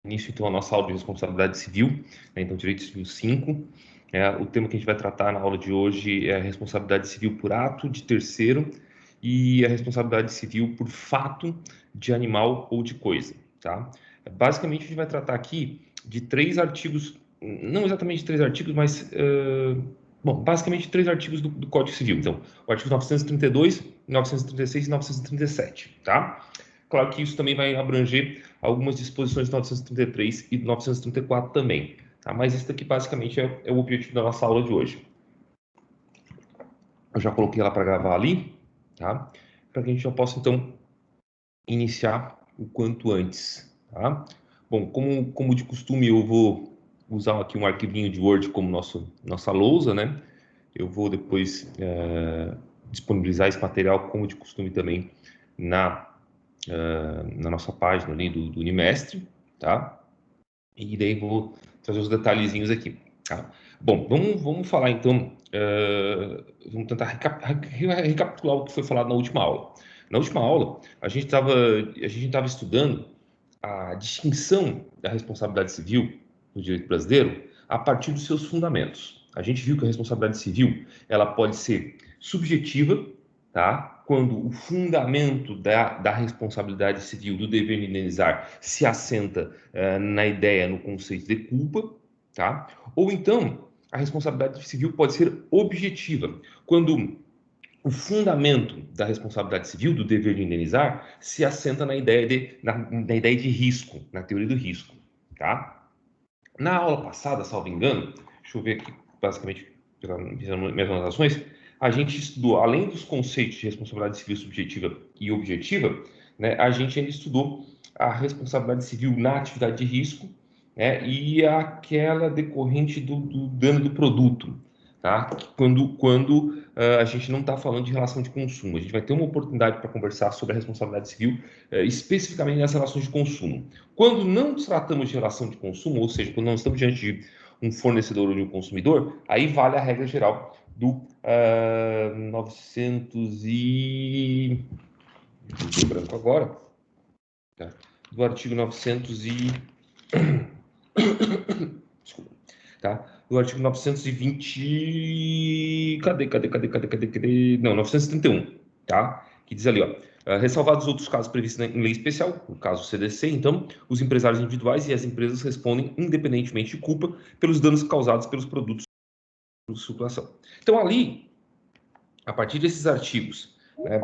início, então, a nossa aula de responsabilidade civil, né? Então, Direito Civil 5. O tema que a gente vai tratar na aula de hoje é a responsabilidade civil por ato de terceiro e a responsabilidade civil por fato de animal ou de coisa, tá? Basicamente, a gente vai tratar aqui de 3 artigos, não exatamente 3 artigos, mas, basicamente 3 artigos do Código Civil. Então, o artigo 932, 936 e 937, tá? Claro que isso também vai abranger algumas disposições de 933 e 934 também, tá? Mas esse daqui basicamente é o objetivo da nossa aula de hoje. Eu já coloquei ela para gravar ali, tá? Para que a gente já possa, então, iniciar o quanto antes, tá? Bom, como de costume, eu vou usar aqui um arquivinho de Word como nossa lousa, né? Eu vou depois disponibilizar esse material, como de costume também, na nossa página ali do Unimestre, tá? E daí vou trazer os detalhezinhos aqui, tá? Bom, vamos falar então, vamos tentar recapitular o que foi falado na última aula. Na última aula, a gente estava estudando a distinção da responsabilidade civil no direito brasileiro a partir dos seus fundamentos. A gente viu que a responsabilidade civil ela pode ser subjetiva, tá? Quando o fundamento da responsabilidade civil, do dever de indenizar, se assenta na ideia, no conceito de culpa, tá? Ou então, a responsabilidade civil pode ser objetiva, quando o fundamento da responsabilidade civil, do dever de indenizar, se assenta na ideia de risco, na teoria do risco, tá? Na aula passada, salvo engano, deixa eu ver aqui, basicamente, pelas minhas anotações, a gente estudou, além dos conceitos de responsabilidade civil subjetiva e objetiva, né, a gente ainda estudou a responsabilidade civil na atividade de risco, né, e aquela decorrente do dano do produto, tá? Quando a gente não está falando de relação de consumo. A gente vai ter uma oportunidade para conversar sobre a responsabilidade civil, especificamente nas relações de consumo. Quando não tratamos de relação de consumo, ou seja, quando não estamos diante de um fornecedor ou de um consumidor, aí vale a regra geral do 900 e... Deu branco agora. Tá? Do artigo 900 e... Desculpa. Tá? Do artigo 920... Cadê? Não, 931, tá? Que diz ali, ó. Ressalvados outros casos previstos em lei especial, o caso CDC, então, os empresários individuais e as empresas respondem independentemente de culpa pelos danos causados pelos produtos de circulação. Então, ali, a partir desses artigos, né,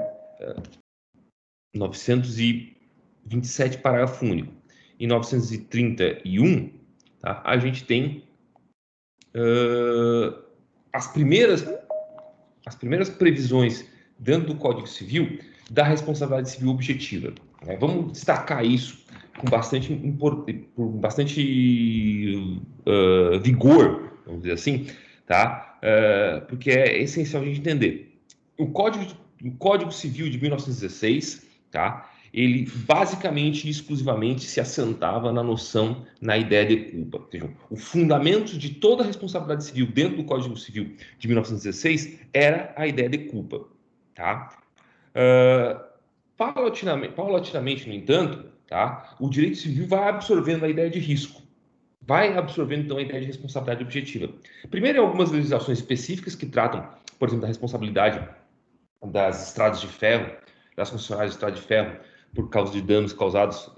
927, parágrafo único, e 931, tá, a gente tem as primeiras previsões dentro do Código Civil da responsabilidade civil objetiva. Né? Vamos destacar isso com bastante vigor, vamos dizer assim, tá? Porque é essencial a gente entender. O Código Civil de 1916, tá? Ele basicamente e exclusivamente se assentava na noção, na ideia de culpa. Vejam, o fundamento de toda a responsabilidade civil dentro do Código Civil de 1916 era a ideia de culpa. Tá? Paulatinamente, no entanto, tá? O direito civil vai absorvendo a ideia de risco, vai absorvendo então a ideia de responsabilidade objetiva. Primeiro, algumas legislações específicas que tratam, por exemplo, da responsabilidade das estradas de ferro, das concessionárias de estrada de ferro, por causa de danos causados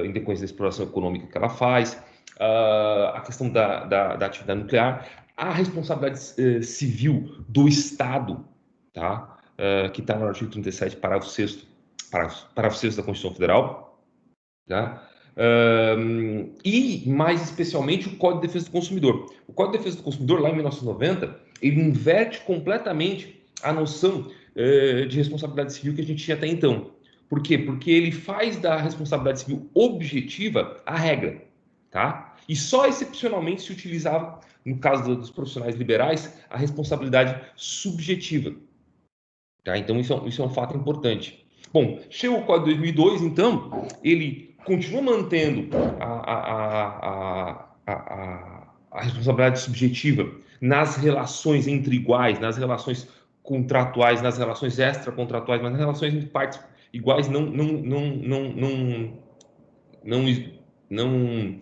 em decorrência da exploração econômica que ela faz, a questão da atividade nuclear, a responsabilidade civil do Estado, tá? Que está no artigo 37, parágrafo 6º, parágrafo 6º da Constituição Federal, tá? E, mais especialmente, o Código de Defesa do Consumidor. O Código de Defesa do Consumidor, lá em 1990, ele inverte completamente a noção de responsabilidade civil que a gente tinha até então. Por quê? Porque ele faz da responsabilidade civil objetiva a regra, tá? E só excepcionalmente se utilizava, no caso dos profissionais liberais, a responsabilidade subjetiva. Tá? Então, isso é um fato importante. Bom, chega o Código de 2002, então, ele continua mantendo a responsabilidade subjetiva nas relações entre iguais, nas relações contratuais, nas relações extracontratuais, mas nas relações entre partes iguais não não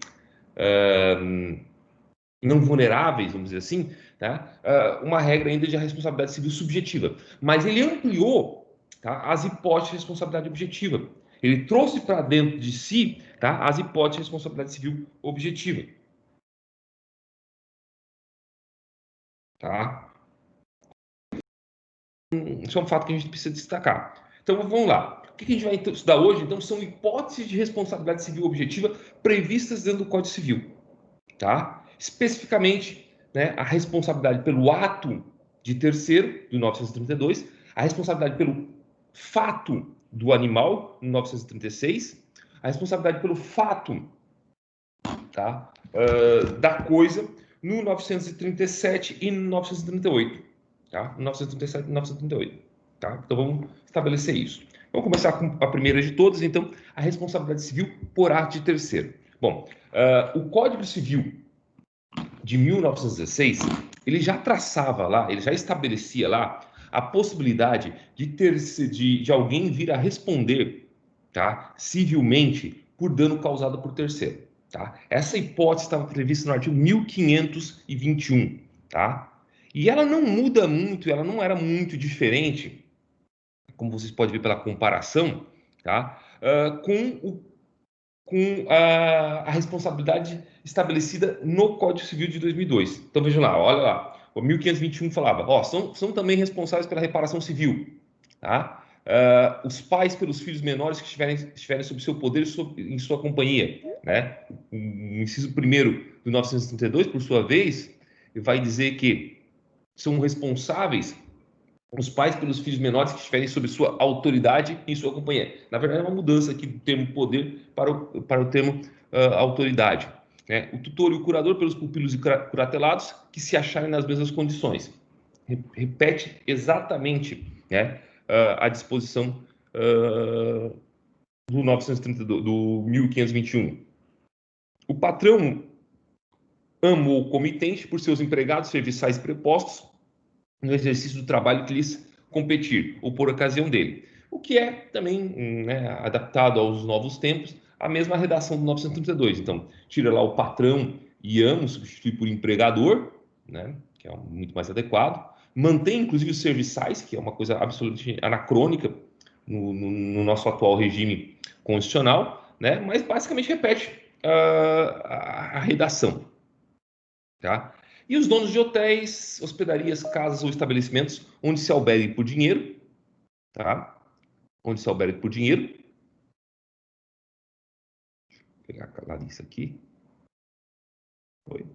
vulneráveis, vamos dizer assim, tá? Uma regra ainda de responsabilidade civil subjetiva. Mas ele ampliou, tá, as hipóteses de responsabilidade objetiva. Ele trouxe para dentro de si, tá, as hipóteses de responsabilidade civil objetiva. Tá? Isso é um fato que a gente precisa destacar. Então, vamos lá. O que a gente vai estudar hoje, então, são hipóteses de responsabilidade civil objetiva previstas dentro do Código Civil. Tá? Especificamente, né, a responsabilidade pelo ato de terceiro, do 932, a responsabilidade pelo fato do animal, no 936, a responsabilidade pelo fato, tá, da coisa, no 937 e no 938. Tá? 937 e 938. Tá? Então vamos estabelecer isso. Vamos começar com a primeira de todas, então, a responsabilidade civil por ato de terceiro. Bom, o Código Civil de 1916, ele já traçava lá, ele já estabelecia lá a possibilidade de alguém vir a responder, tá, civilmente por dano causado por terceiro. Tá? Essa hipótese estava prevista no artigo 1521. Tá? E ela não muda muito, ela não era muito diferente, como vocês podem ver pela comparação, tá? Com a responsabilidade estabelecida no Código Civil de 2002. Então vejam lá, olha lá, o 1521 falava, são também responsáveis pela reparação civil, tá? Os pais pelos filhos menores que estiverem sob seu poder em sua companhia, né? O inciso 1º do 932, por sua vez, vai dizer que são responsáveis os pais pelos filhos menores que estiverem sob sua autoridade em sua companhia. Na verdade, é uma mudança aqui do termo poder para o termo autoridade. Né? O tutor e o curador pelos pupilos e curatelados que se acharem nas mesmas condições. Repete exatamente, né, a disposição do 932, do 1521. O patrão ama o comitente por seus empregados serviçais prepostos no exercício do trabalho que lhes competir, ou por ocasião dele. O que é também, né, adaptado aos novos tempos, a mesma redação do 932. Então, tira lá o patrão e amo, substitui por empregador, né, que é muito mais adequado. Mantém, inclusive, os serviçais, que é uma coisa absolutamente anacrônica no nosso atual regime constitucional, né, mas basicamente repete a redação. Tá? E os donos de hotéis, hospedarias, casas ou estabelecimentos onde se albergue por dinheiro, tá? Onde se albergue por dinheiro. Vou pegar a lista aqui. Foi.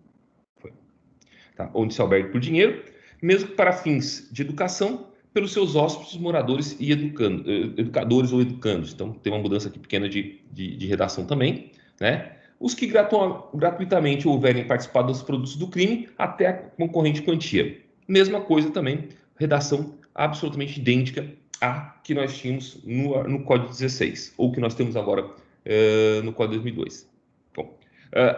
Tá? Onde se albergue por dinheiro, mesmo que para fins de educação, pelos seus hóspedes, moradores e educadores ou educandos. Então, tem uma mudança aqui pequena de redação também, né? Os que gratuitamente houverem participado dos produtos do crime até a concorrente quantia. Mesma coisa também, redação absolutamente idêntica à que nós tínhamos no Código 16, ou que nós temos agora no Código 2002. Bom,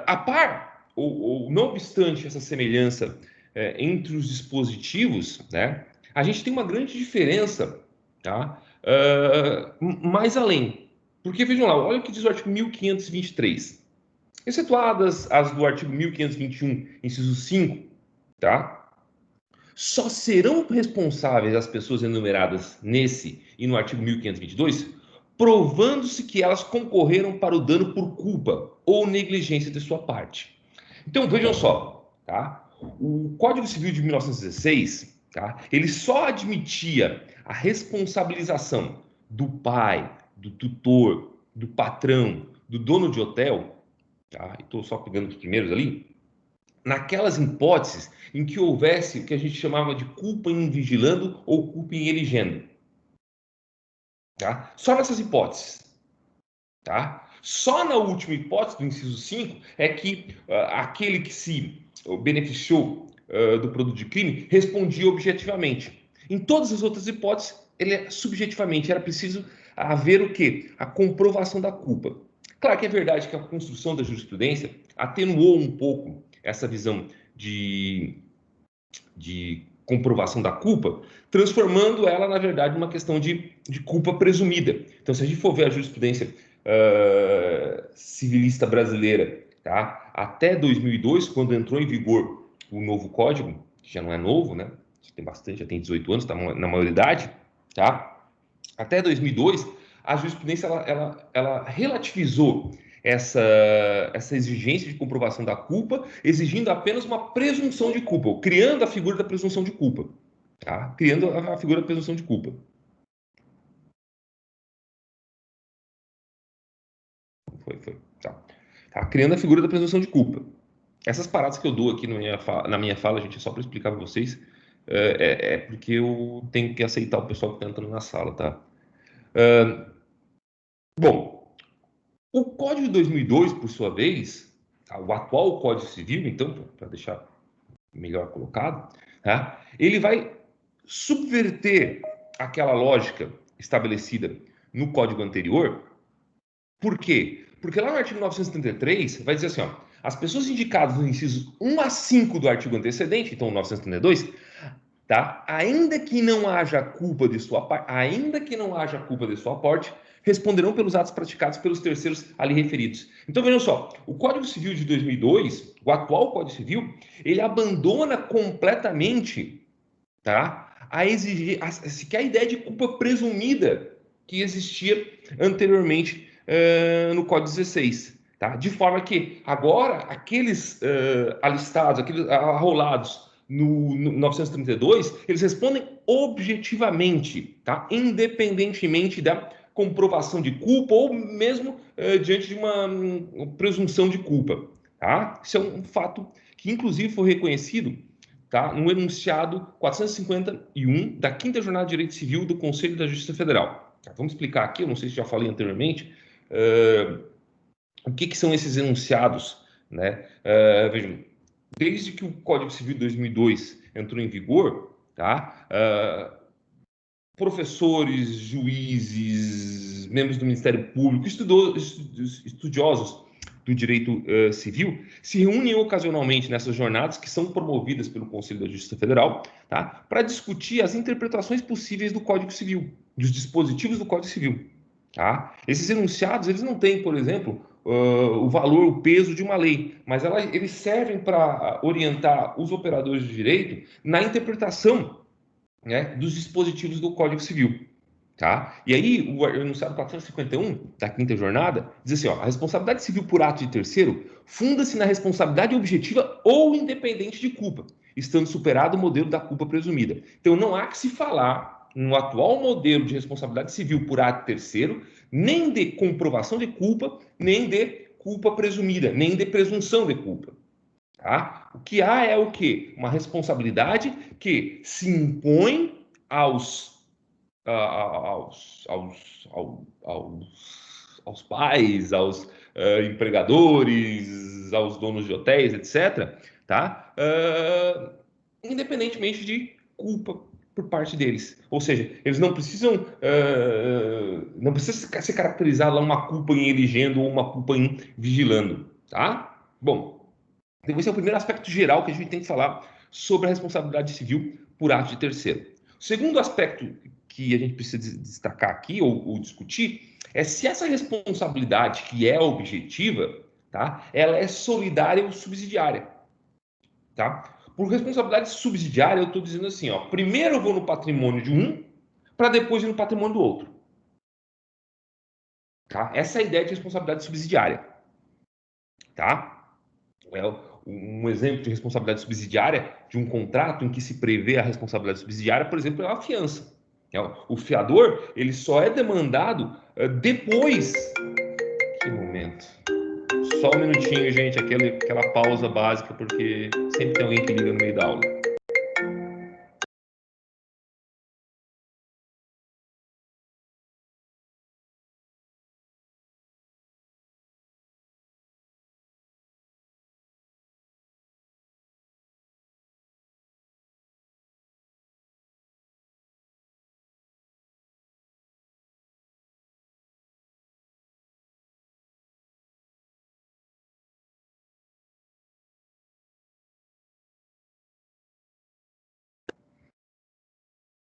a par, ou não obstante essa semelhança entre os dispositivos, né, a gente tem uma grande diferença, tá? Mais além. Porque, vejam lá, olha o que diz o artigo 1523. Excetuadas as do artigo 1521, inciso 5, tá? Só serão responsáveis as pessoas enumeradas nesse e no artigo 1522, provando-se que elas concorreram para o dano por culpa ou negligência de sua parte. Então, vejam só, tá? O Código Civil de 1916, tá? Ele só admitia a responsabilização do pai, do tutor, do patrão, do dono de hotel, tá? Estou só pegando os primeiros ali, naquelas hipóteses em que houvesse o que a gente chamava de culpa em vigilando ou culpa em eligendo. Tá? Só nessas hipóteses. Tá? Só na última hipótese, do inciso 5, é que aquele que se beneficiou do produto de crime respondia objetivamente. Em todas as outras hipóteses, ele subjetivamente era preciso haver o quê? A comprovação da culpa. Claro que é verdade que a construção da jurisprudência atenuou um pouco essa visão de comprovação da culpa, transformando ela, na verdade, numa questão de culpa presumida. Então, se a gente for ver a jurisprudência civilista brasileira, tá? Até 2002, quando entrou em vigor o novo código, que já não é novo, né? Já tem bastante, já tem 18 anos, está na maioridade, tá? Até 2002, a jurisprudência ela relativizou essa exigência de comprovação da culpa, exigindo apenas uma presunção de culpa, ou criando a figura da presunção de culpa, tá? Criando a figura da presunção de culpa. Foi. Tá criando a figura da presunção de culpa. Essas paradas que eu dou aqui na minha fala, gente, é só para explicar para vocês, porque eu tenho que aceitar o pessoal que está entrando na sala, tá? Bom, o Código de 2002, por sua vez, tá? O atual Código Civil, então, para deixar melhor colocado, tá? Ele vai subverter aquela lógica estabelecida no Código anterior. Por quê? Porque lá no artigo 933 vai dizer assim, ó, as pessoas indicadas nos incisos 1 a 5 do artigo antecedente, então 932, tá? Ainda que não haja culpa de sua parte, ainda que não haja culpa de sua parte, responderão pelos atos praticados pelos terceiros ali referidos. Então vejam só, o Código Civil de 2002, o atual Código Civil, ele abandona completamente, tá? A exigir sequer a ideia de culpa presumida que existia anteriormente no Código 16. Tá? De forma que agora aqueles alistados, aqueles arrolados no 932, eles respondem objetivamente, tá? Independentemente da comprovação de culpa ou mesmo diante de uma presunção de culpa. Tá? Isso é um fato que, inclusive, foi reconhecido, tá, no enunciado 451 da Quinta Jornada de Direito Civil do Conselho da Justiça Federal. Tá? Vamos explicar aqui, eu não sei se já falei anteriormente, o que são esses enunciados, né? Vejam, desde que o Código Civil de 2002 entrou em vigor, tá? Professores, juízes, membros do Ministério Público, estudiosos do direito civil se reúnem ocasionalmente nessas jornadas que são promovidas pelo Conselho da Justiça Federal, tá? Para discutir as interpretações possíveis do Código Civil, dos dispositivos do Código Civil. Tá? Esses enunciados, eles não têm, por exemplo, o valor, o peso de uma lei, mas eles servem para orientar os operadores de direito na interpretação, né, dos dispositivos do Código Civil. Tá? E aí, o enunciado 451 da quinta jornada diz assim: ó, a responsabilidade civil por ato de terceiro funda-se na responsabilidade objetiva ou independente de culpa, estando superado o modelo da culpa presumida. Então, não há que se falar no atual modelo de responsabilidade civil por ato de terceiro, nem de comprovação de culpa, nem de culpa presumida, nem de presunção de culpa. Tá? O que há é o quê? Uma responsabilidade que se impõe aos pais, aos empregadores, aos donos de hotéis, etc., tá? Independentemente de culpa por parte deles. Ou seja, eles não precisam não precisa se caracterizar lá uma culpa em elegendo ou uma culpa em vigilando, tá? Bom, então esse é o primeiro aspecto geral que a gente tem que falar sobre a responsabilidade civil por ato de terceiro. O segundo aspecto que a gente precisa destacar aqui ou discutir é se essa responsabilidade que é objetiva, tá? Ela é solidária ou subsidiária, tá? Por responsabilidade subsidiária, eu estou dizendo assim, ó, primeiro eu vou no patrimônio de um para depois ir no patrimônio do outro, tá? Essa é a ideia de responsabilidade subsidiária, tá? Um exemplo de responsabilidade subsidiária de um contrato em que se prevê a responsabilidade subsidiária, por exemplo, é a fiança. O fiador ele só é demandado depois. Que momento. Só um minutinho, gente, aquela pausa básica, porque sempre tem alguém que liga no meio da aula.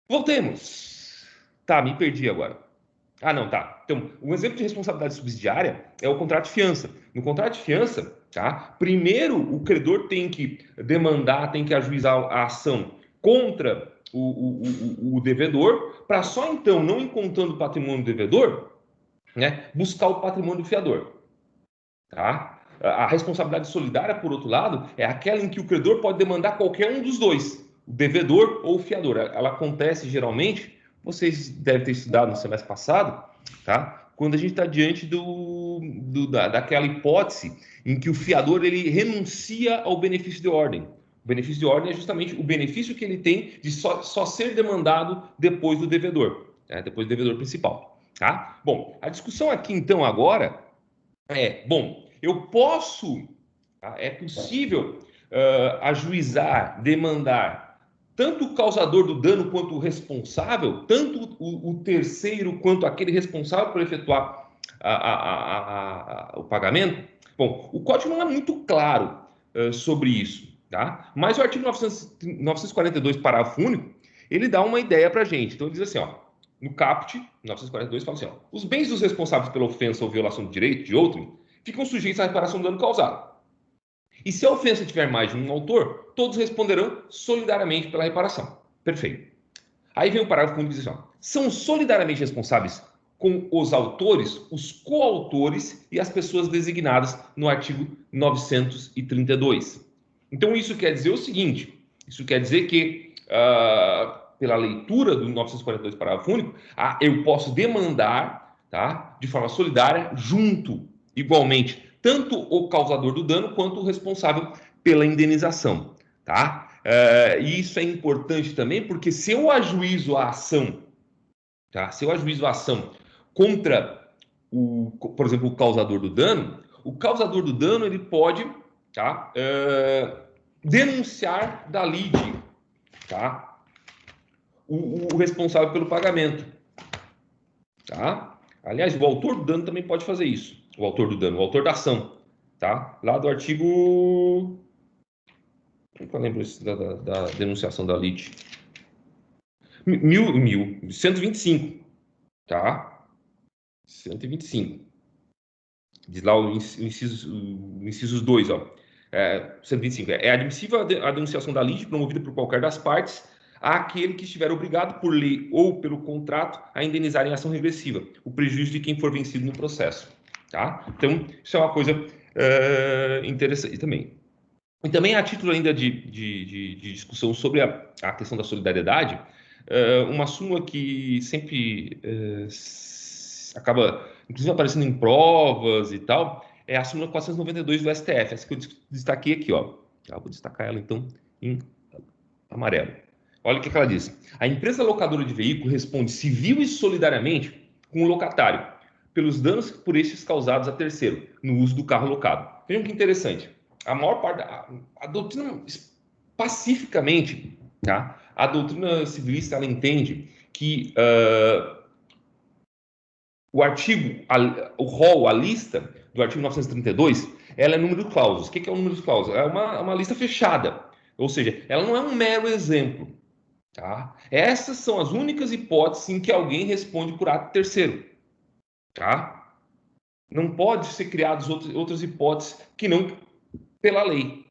Voltemos. Tá, me perdi agora. Ah, não, tá. Então, um exemplo de responsabilidade subsidiária é o contrato de fiança. No contrato de fiança, tá? Primeiro, o credor tem que demandar, tem que ajuizar a ação contra o devedor, para só então, não encontrando o patrimônio do devedor, né, buscar o patrimônio do fiador. Tá? A responsabilidade solidária, por outro lado, é aquela em que o credor pode demandar qualquer um dos dois, o devedor ou o fiador. Ela acontece geralmente, vocês devem ter estudado no semestre passado, tá? Quando a gente está diante daquela hipótese em que o fiador ele renuncia ao benefício de ordem. O benefício de ordem é justamente o benefício que ele tem de só ser demandado depois do devedor, né? Depois do devedor principal. Tá? Bom, a discussão aqui então agora bom, eu posso, tá? É possível ajuizar, demandar tanto o causador do dano quanto o responsável, tanto o terceiro quanto aquele responsável por efetuar o pagamento? Bom, o código não é muito claro sobre isso, tá? Mas o artigo 942, parágrafo único, ele dá uma ideia para a gente. Então, ele diz assim, ó, no caput, 942, fala assim, ó, os bens dos responsáveis pela ofensa ou violação de direito de outro ficam sujeitos à reparação do dano causado. E se a ofensa tiver mais de um autor, todos responderão solidariamente pela reparação. Perfeito. Aí vem o parágrafo único que diz assim, ó, são solidariamente responsáveis com os autores, os coautores e as pessoas designadas no artigo 932. Então, isso quer dizer o seguinte, isso quer dizer que, pela leitura do 942, parágrafo único, eu posso demandar, tá, de forma solidária, junto, igualmente, tanto o causador do dano quanto o responsável pela indenização, tá? E isso é importante também, porque se eu ajuizo a ação, tá? Se eu ajuizo a ação contra por exemplo, o causador do dano ele pode, tá? Denunciar da lide, tá? O responsável pelo pagamento, tá? Aliás, o autor do dano também pode fazer isso. O autor do dano, o autor da ação, tá? Lá do artigo, eu lembro da denunciação da lide. 125, tá? 125. Diz lá o incisos 2, ó. 125. É admissível a denunciação da lide promovida por qualquer das partes àquele que estiver obrigado por lei ou pelo contrato a indenizar em ação regressiva o prejuízo de quem for vencido no processo. Tá? Então, isso é uma coisa interessante também. E também, a título ainda de discussão sobre a questão da solidariedade, uma súmula que sempre acaba, inclusive, aparecendo em provas e tal, é a súmula 492 do STF, essa que eu destaquei aqui, ó. Vou destacar ela, então, em amarelo. Olha o que ela diz. A empresa locadora de veículo responde civil e solidariamente com o locatário pelos danos por estes causados a terceiro no uso do carro locado. Vejam que interessante. A maior parte a doutrina pacificamente, tá? A doutrina civilista ela entende que o artigo, o rol, a lista do artigo 932, ela é número de cláusulas. O que é o número de cláusulas? É uma lista fechada, ou seja, ela não é um mero exemplo. Tá? Essas são as únicas hipóteses em que alguém responde por ato terceiro. Tá? Não pode ser criadas outras hipóteses que não pela lei.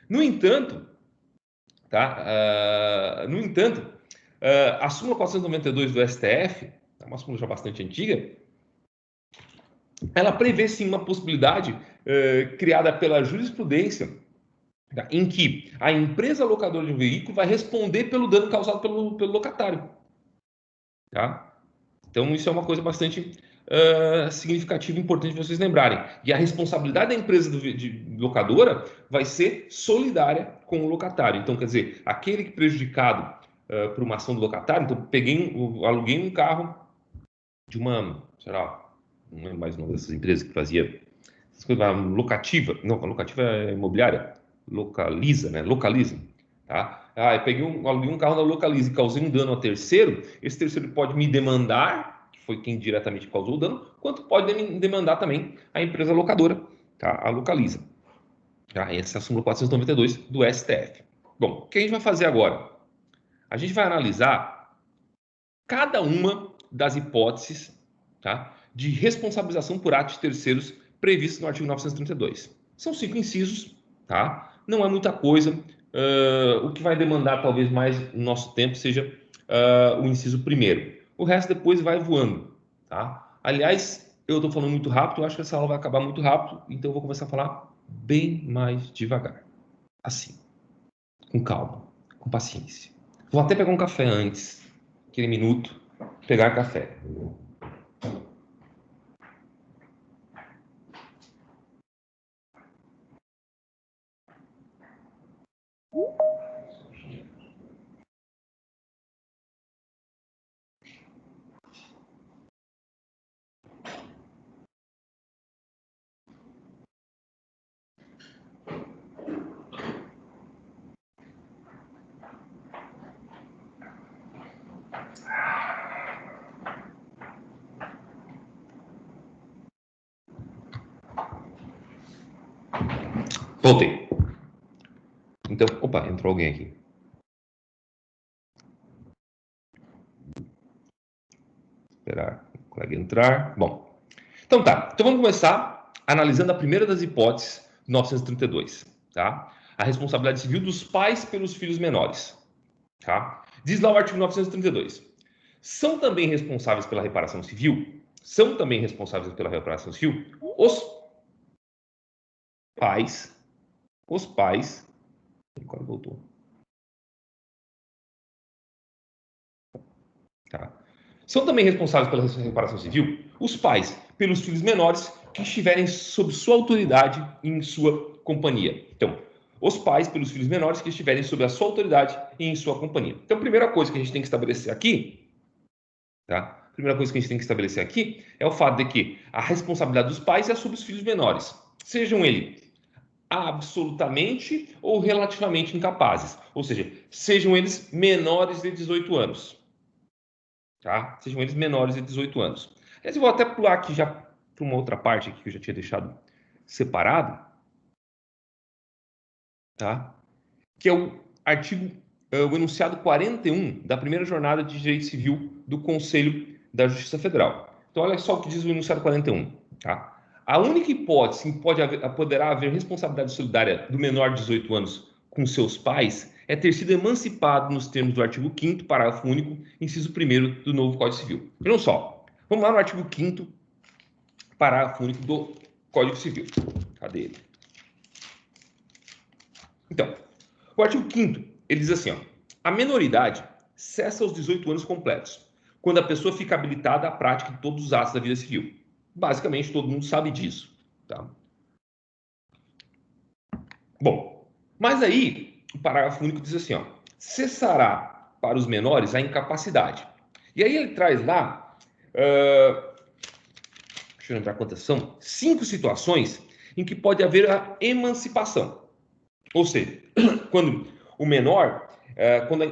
No entanto, tá? A súmula 492 do STF, é uma súmula já bastante antiga, ela prevê sim uma possibilidade criada pela jurisprudência, tá? Em que a empresa locadora de um veículo vai responder pelo dano causado pelo locatário. Tá? Então, isso é uma coisa bastante significativa e importante vocês lembrarem. E a responsabilidade da empresa de locadora vai ser solidária com o locatário. Então, quer dizer, aquele que prejudicado por uma ação do locatário, então, aluguei um carro de uma, sei lá, não lembro mais o nome dessas empresas que fazia essas coisas, locativa, não, a locativa é imobiliária, localiza, né? Localiza. Tá? Eu aluguei um carro na Localiza e causei um dano a terceiro, esse terceiro pode me demandar, que foi quem diretamente causou o dano, quanto pode demandar também a empresa locadora, tá? A Localiza. Tá? Essa é a súmula 492 do STF. Bom, o que a gente vai fazer agora? A gente vai analisar cada uma das hipóteses, tá, de responsabilização por atos de terceiros previstos no artigo 932. São 5 incisos, tá? Não é muita coisa. O que vai demandar talvez mais no nosso tempo seja o inciso primeiro. O resto depois vai voando, tá? Aliás, eu estou falando muito rápido, eu acho que essa aula vai acabar muito rápido, então eu vou começar a falar bem mais devagar. Assim, com calma, com paciência. Vou até pegar um café antes, aquele minuto, pegar café. Voltei. Então, opa, entrou alguém aqui. Esperar o colega entrar. Bom, então tá. Então vamos começar analisando a primeira das hipóteses de 932, tá? A responsabilidade civil dos pais pelos filhos menores, tá? Diz lá o artigo 932. São também responsáveis pela reparação civil? São também responsáveis pela reparação civil os pais, agora voltou, tá? São também responsáveis pela reparação civil os pais pelos filhos menores que estiverem sob sua autoridade e em sua companhia. Então, os pais pelos filhos menores que estiverem sob a sua autoridade e em sua companhia. Então, a primeira coisa que a gente tem que estabelecer aqui, tá? A primeira coisa que a gente tem que estabelecer aqui é o fato de que a responsabilidade dos pais é sobre os filhos menores, sejam eles absolutamente ou relativamente incapazes, ou seja, sejam eles menores de 18 anos. Tá? Sejam eles menores de 18 anos. Aliás, eu vou até pular aqui já para uma outra parte aqui que eu já tinha deixado separado, tá? Que é o artigo, o enunciado 41 da primeira jornada de direito civil do Conselho da Justiça Federal. Então, olha só o que diz o enunciado 41, tá? A única hipótese em que poderá haver responsabilidade solidária do menor de 18 anos com seus pais é ter sido emancipado nos termos do artigo 5º, parágrafo único, inciso 1º do novo Código Civil. Vejam só, vamos lá no artigo 5º, parágrafo único do Código Civil. Cadê ele? Então, o artigo 5º, ele diz assim, ó, a menoridade cessa aos 18 anos completos, quando a pessoa fica habilitada à prática de todos os atos da vida civil. Basicamente, todo mundo sabe disso, tá? Bom, mas aí o parágrafo único diz assim, ó, cessará para os menores a incapacidade. E aí ele traz lá, deixa eu lembrar quantas são, 5 situações em que pode haver a emancipação. Ou seja, quando o menor, quando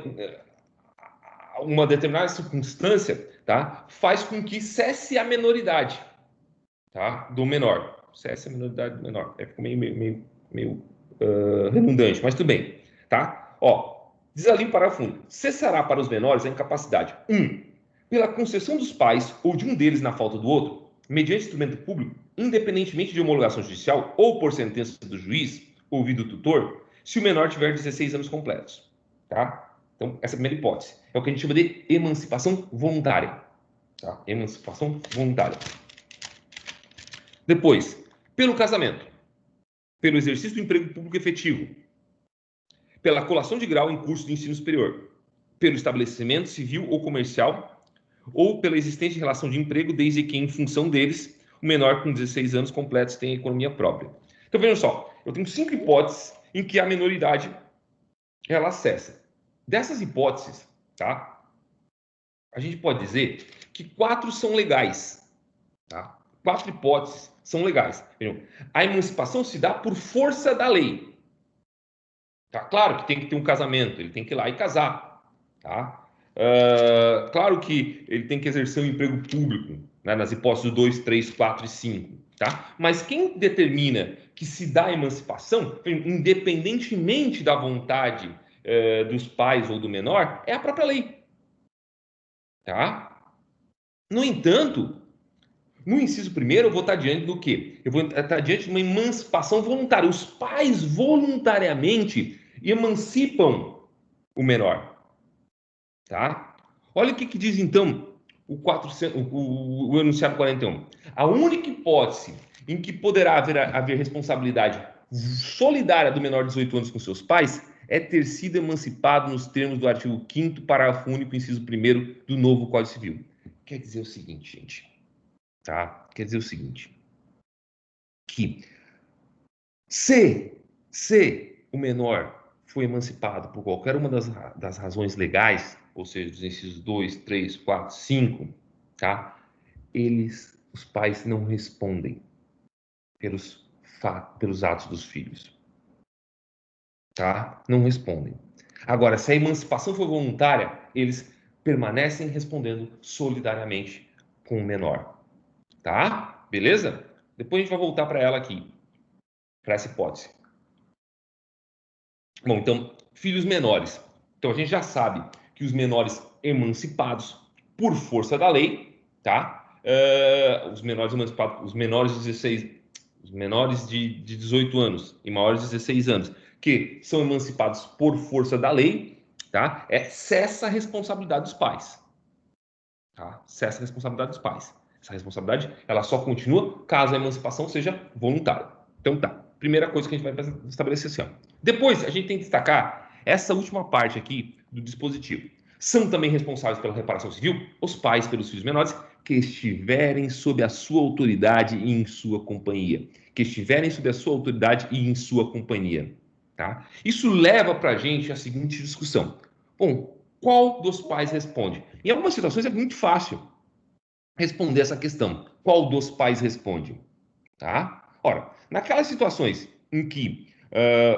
uma determinada circunstância, tá, faz com que cesse a menoridade, tá, do menor. Cesse a menoridade do menor. Ficou meio redundante, mas tudo bem, tá? Ó, diz ali o parágrafo único. Cessará para os menores a incapacidade 1. Pela concessão dos pais ou de um deles na falta do outro, mediante instrumento público, independentemente de homologação judicial ou por sentença do juiz, ouvido o tutor, se o menor tiver 16 anos completos, tá? Então, essa é a primeira hipótese. É o que a gente chama de emancipação voluntária, tá? Emancipação voluntária. Depois, pelo casamento, pelo exercício do emprego público efetivo, pela colação de grau em curso de ensino superior, pelo estabelecimento civil ou comercial, ou pela existência de relação de emprego, desde que, em função deles, o menor com 16 anos completos tenha economia própria. Então, vejam só, eu tenho 5 hipóteses em que a menoridade ela cessa. Dessas hipóteses, tá? A gente pode dizer que 4 são legais, tá? 4 hipóteses são legais. Vejam, a emancipação se dá por força da lei. Tá? Claro que tem que ter um casamento, ele tem que ir lá e casar. Tá? Claro que ele tem que exercer um emprego público, né, nas hipóteses 2, 3, 4 e 5. Tá? Mas quem determina que se dá a emancipação, independentemente da vontade dos pais ou do menor, é a própria lei. Tá? No entanto, No inciso primeiro, eu vou estar diante do quê? Eu vou estar diante de uma emancipação voluntária. Os pais voluntariamente emancipam o menor. Tá? Olha o que diz, então, o enunciado 41. A única hipótese em que poderá haver responsabilidade solidária do menor de 18 anos com seus pais é ter sido emancipado nos termos do artigo 5º, parágrafo único, inciso 1º do novo Código Civil. Quer dizer o seguinte, gente. Tá? Quer dizer o seguinte. Que se o menor foi emancipado por qualquer uma das razões legais, ou seja, dos incisos 2, 3, 4, 5, tá? Os pais não respondem pelos atos dos filhos, tá? Não respondem. Agora, se a emancipação for voluntária, eles permanecem respondendo solidariamente com o menor, tá? Beleza? Depois a gente vai voltar para ela aqui, para essa hipótese. Bom, então, filhos menores. Então, a gente já sabe que os menores emancipados por força da lei, tá? Os menores emancipados, os menores de 18 anos e maiores de 16 anos, que são emancipados por força da lei, tá? Cessa a responsabilidade dos pais. Tá? Cessa a responsabilidade dos pais. Essa responsabilidade, ela só continua caso a emancipação seja voluntária. Então tá, primeira coisa que a gente vai estabelecer assim, ó. Depois, a gente tem que destacar essa última parte aqui do dispositivo. São também responsáveis pela reparação civil os pais pelos filhos menores que estiverem sob a sua autoridade e em sua companhia. Que estiverem sob a sua autoridade e em sua companhia. Tá? Isso leva para a gente a seguinte discussão. Bom, qual dos pais responde? Em algumas situações é muito fácil responder essa questão. Qual dos pais responde? Tá? Ora, naquelas situações em que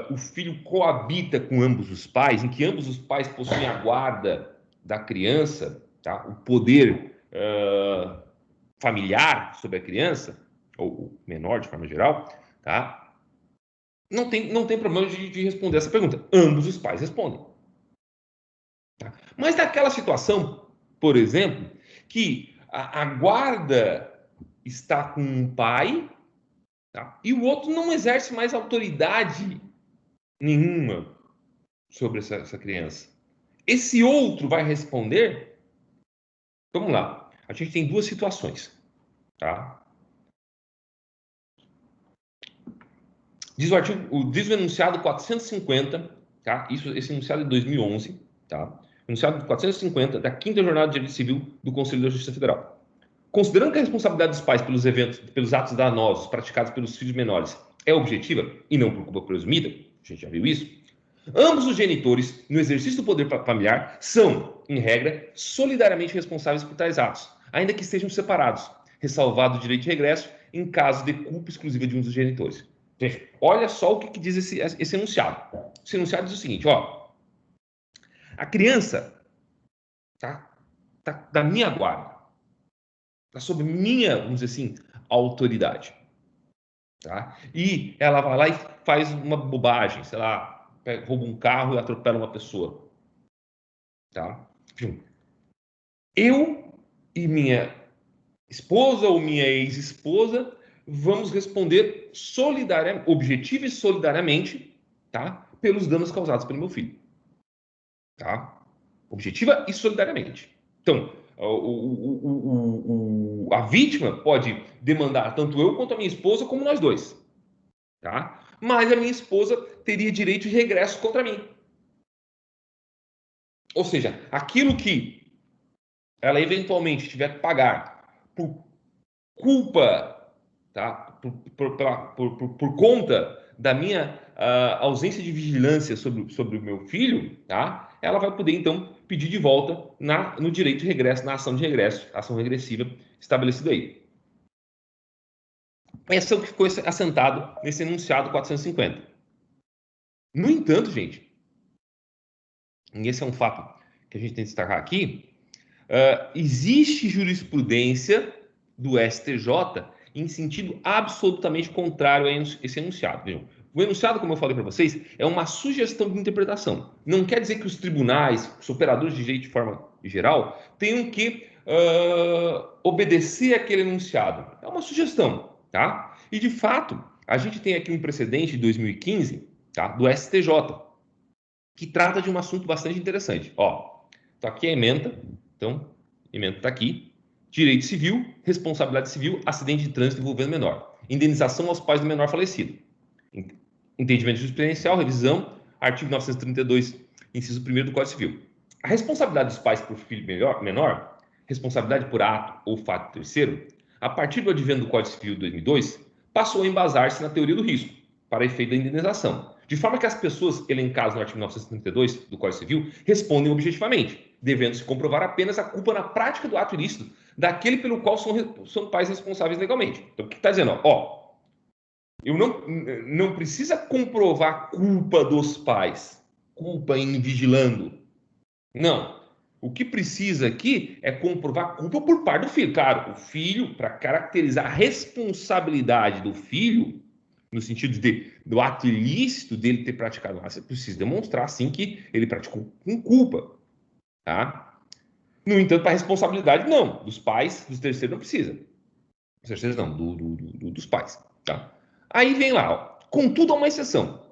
o filho coabita com ambos os pais, em que ambos os pais possuem a guarda da criança, tá? O poder familiar sobre a criança, ou o menor de forma geral, tá? Não tem problema de responder essa pergunta. Ambos os pais respondem. Tá? Mas naquela situação, por exemplo, que a guarda está com um pai, tá? E o outro não exerce mais autoridade nenhuma sobre essa criança. Esse outro vai responder? Vamos lá. A gente tem duas situações. Tá? Diz o enunciado 450, tá? Esse enunciado é de 2011, tá? Enunciado 450 da 5ª Jornada de Direito Civil do Conselho da Justiça Federal. Considerando que a responsabilidade dos pais pelos atos danosos praticados pelos filhos menores é objetiva e não por culpa presumida, a gente já viu isso, ambos os genitores, no exercício do poder familiar, são, em regra, solidariamente responsáveis por tais atos, ainda que estejam separados, ressalvado o direito de regresso em caso de culpa exclusiva de um dos genitores. Gente, olha só o que diz esse enunciado. Esse enunciado diz o seguinte, ó, a criança tá da minha guarda, está sob minha, vamos dizer assim, autoridade. Tá? E ela vai lá e faz uma bobagem, sei lá, rouba um carro e atropela uma pessoa. Tá? Eu e minha esposa ou minha ex-esposa vamos responder objetiva e solidariamente, tá? Pelos danos causados pelo meu filho. Tá? Objetiva e solidariamente. Então, a vítima pode demandar tanto eu quanto a minha esposa, como nós dois. Tá? Mas a minha esposa teria direito de regresso contra mim. Ou seja, aquilo que ela eventualmente tiver que pagar por culpa, tá? por conta da minha ausência de vigilância sobre o meu filho, tá? Ela vai poder, então, pedir de volta no direito de regresso, na ação de regresso, ação regressiva estabelecida aí. Essa é o que ficou assentado nesse enunciado 450. No entanto, gente, e esse é um fato que a gente tem que destacar aqui, existe jurisprudência do STJ em sentido absolutamente contrário a esse enunciado. Viu? O enunciado, como eu falei para vocês, é uma sugestão de interpretação. Não quer dizer que os tribunais, os operadores de direito de forma geral, tenham que obedecer aquele enunciado. É uma sugestão, tá? E, de fato, a gente tem aqui um precedente de 2015, tá? Do STJ, que trata de um assunto bastante interessante. Ó, então aqui é a ementa, então, a ementa está aqui. Direito civil, responsabilidade civil, acidente de trânsito envolvendo menor. Indenização aos pais do menor falecido. Entendimento jurisprudencial, revisão, artigo 932, inciso 1º do Código Civil. A responsabilidade dos pais por filho menor, responsabilidade por ato ou fato terceiro, a partir do advento do Código Civil de 2002, passou a embasar-se na teoria do risco, para efeito da indenização, de forma que as pessoas elencadas no artigo 932 do Código Civil respondem objetivamente, devendo-se comprovar apenas a culpa na prática do ato ilícito daquele pelo qual são pais responsáveis legalmente. Então, o que está dizendo? Ó, eu não precisa comprovar a culpa dos pais, culpa em vigilando. Não. O que precisa aqui é comprovar a culpa por parte do filho. Claro, o filho, para caracterizar a responsabilidade do filho, no sentido do ato ilícito dele ter praticado, você precisa demonstrar, sim, que ele praticou com culpa. Tá? No entanto, para a responsabilidade, não. Dos pais, dos terceiros, não precisa. Dos terceiros, não. Dos pais. Tá? Aí vem lá, ó. Contudo, há uma exceção.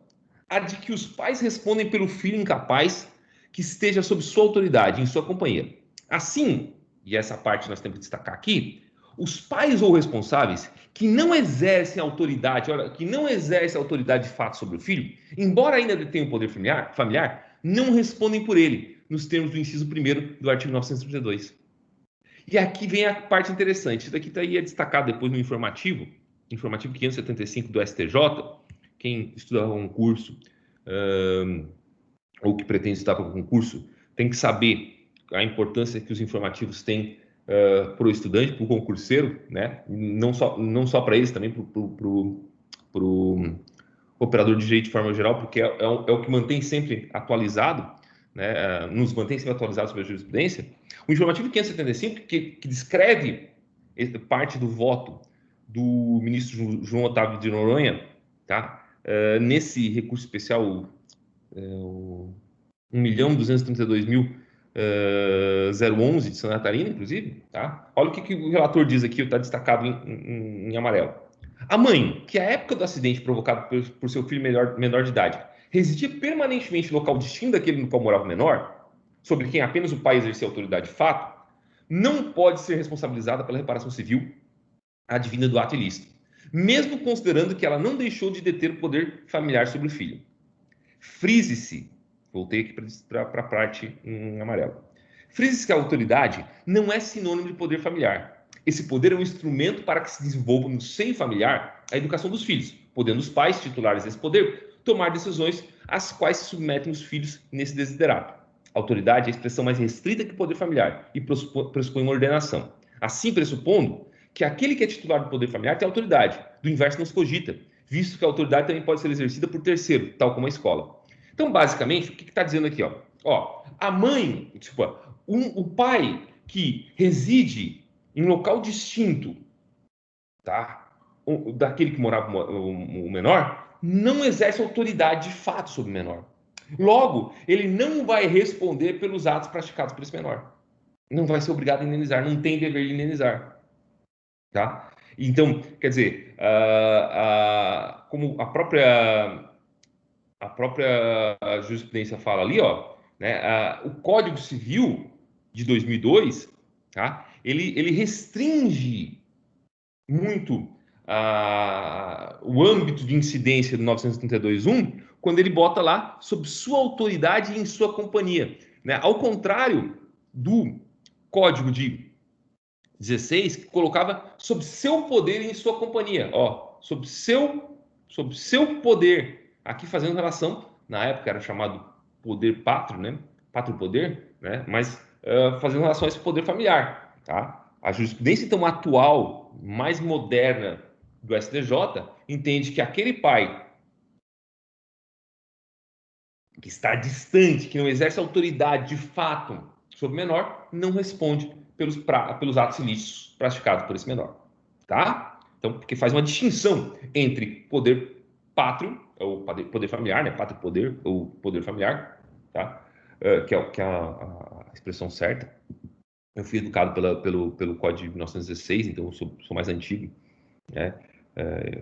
A de que os pais respondem pelo filho incapaz que esteja sob sua autoridade, em sua companhia. Assim, e essa parte nós temos que destacar aqui, os pais ou responsáveis que não exercem autoridade, olha, que não exercem autoridade de fato sobre o filho, embora ainda detenham o poder familiar, não respondem por ele, nos termos do inciso 1º do artigo 932. E aqui vem a parte interessante. Isso daqui está aí destacado depois no informativo 575 do STJ. Quem estuda um curso ou que pretende estudar para o concurso tem que saber a importância que os informativos têm para o estudante, para o concurseiro, né? Não só para eles, também para o operador de direito de forma geral, porque é o que mantém sempre atualizado, né? Nos mantém sempre atualizados sobre a jurisprudência. O informativo 575, que descreve parte do voto do ministro João Otávio de Noronha, tá? Nesse recurso especial 1.232.011 de Santa Catarina, inclusive, tá? Olha o que o relator diz aqui, está destacado em amarelo. A mãe, que à época do acidente provocado por seu filho menor de idade, residia permanentemente no local distinto daquele no qual morava o menor, sobre quem apenas o pai exercia autoridade de fato, não pode ser responsabilizada pela reparação civil advinda do ato ilícito, mesmo considerando que ela não deixou de deter o poder familiar sobre o filho. Frise-se, voltei aqui para a parte em amarelo. Frise-se que a autoridade não é sinônimo de poder familiar. Esse poder é um instrumento para que se desenvolva no seio familiar a educação dos filhos, podendo os pais titulares desse poder tomar decisões às quais se submetem os filhos nesse desiderato. A autoridade é a expressão mais restrita que o poder familiar e pressupõe uma ordenação. Assim, pressupondo que aquele que é titular do poder familiar tem autoridade, do inverso não se cogita, visto que a autoridade também pode ser exercida por terceiro, tal como a escola. Então, basicamente, o que está dizendo aqui? Ó, a mãe, o pai que reside em local distinto, tá? Daquele que morava o menor, não exerce autoridade de fato sobre o menor. Logo, ele não vai responder pelos atos praticados por esse menor. Não vai ser obrigado a indenizar, não tem dever de indenizar. Tá? Então, quer dizer, como a própria jurisprudência fala ali, ó, né, o Código Civil de 2002, tá? Ele restringe muito o âmbito de incidência do 932.1 quando ele bota lá sob sua autoridade e em sua companhia, né? Ao contrário do Código de 16, que colocava sob seu poder e em sua companhia, ó, sob seu poder, aqui fazendo relação, na época era chamado poder pátrio, né? Pátrio poder, né? Mas fazendo relação a esse poder familiar, tá? A jurisprudência então atual, mais moderna do STJ, entende que aquele pai que está distante, que não exerce autoridade de fato sobre o menor, não responde pelos atos ilícitos praticados por esse menor, tá? Então, porque faz uma distinção entre poder pátrio, ou poder familiar, né? Pátrio poder, ou poder familiar, tá? Que é a expressão certa, Eu fui educado pelo Código de 1916, então eu sou mais antigo, né?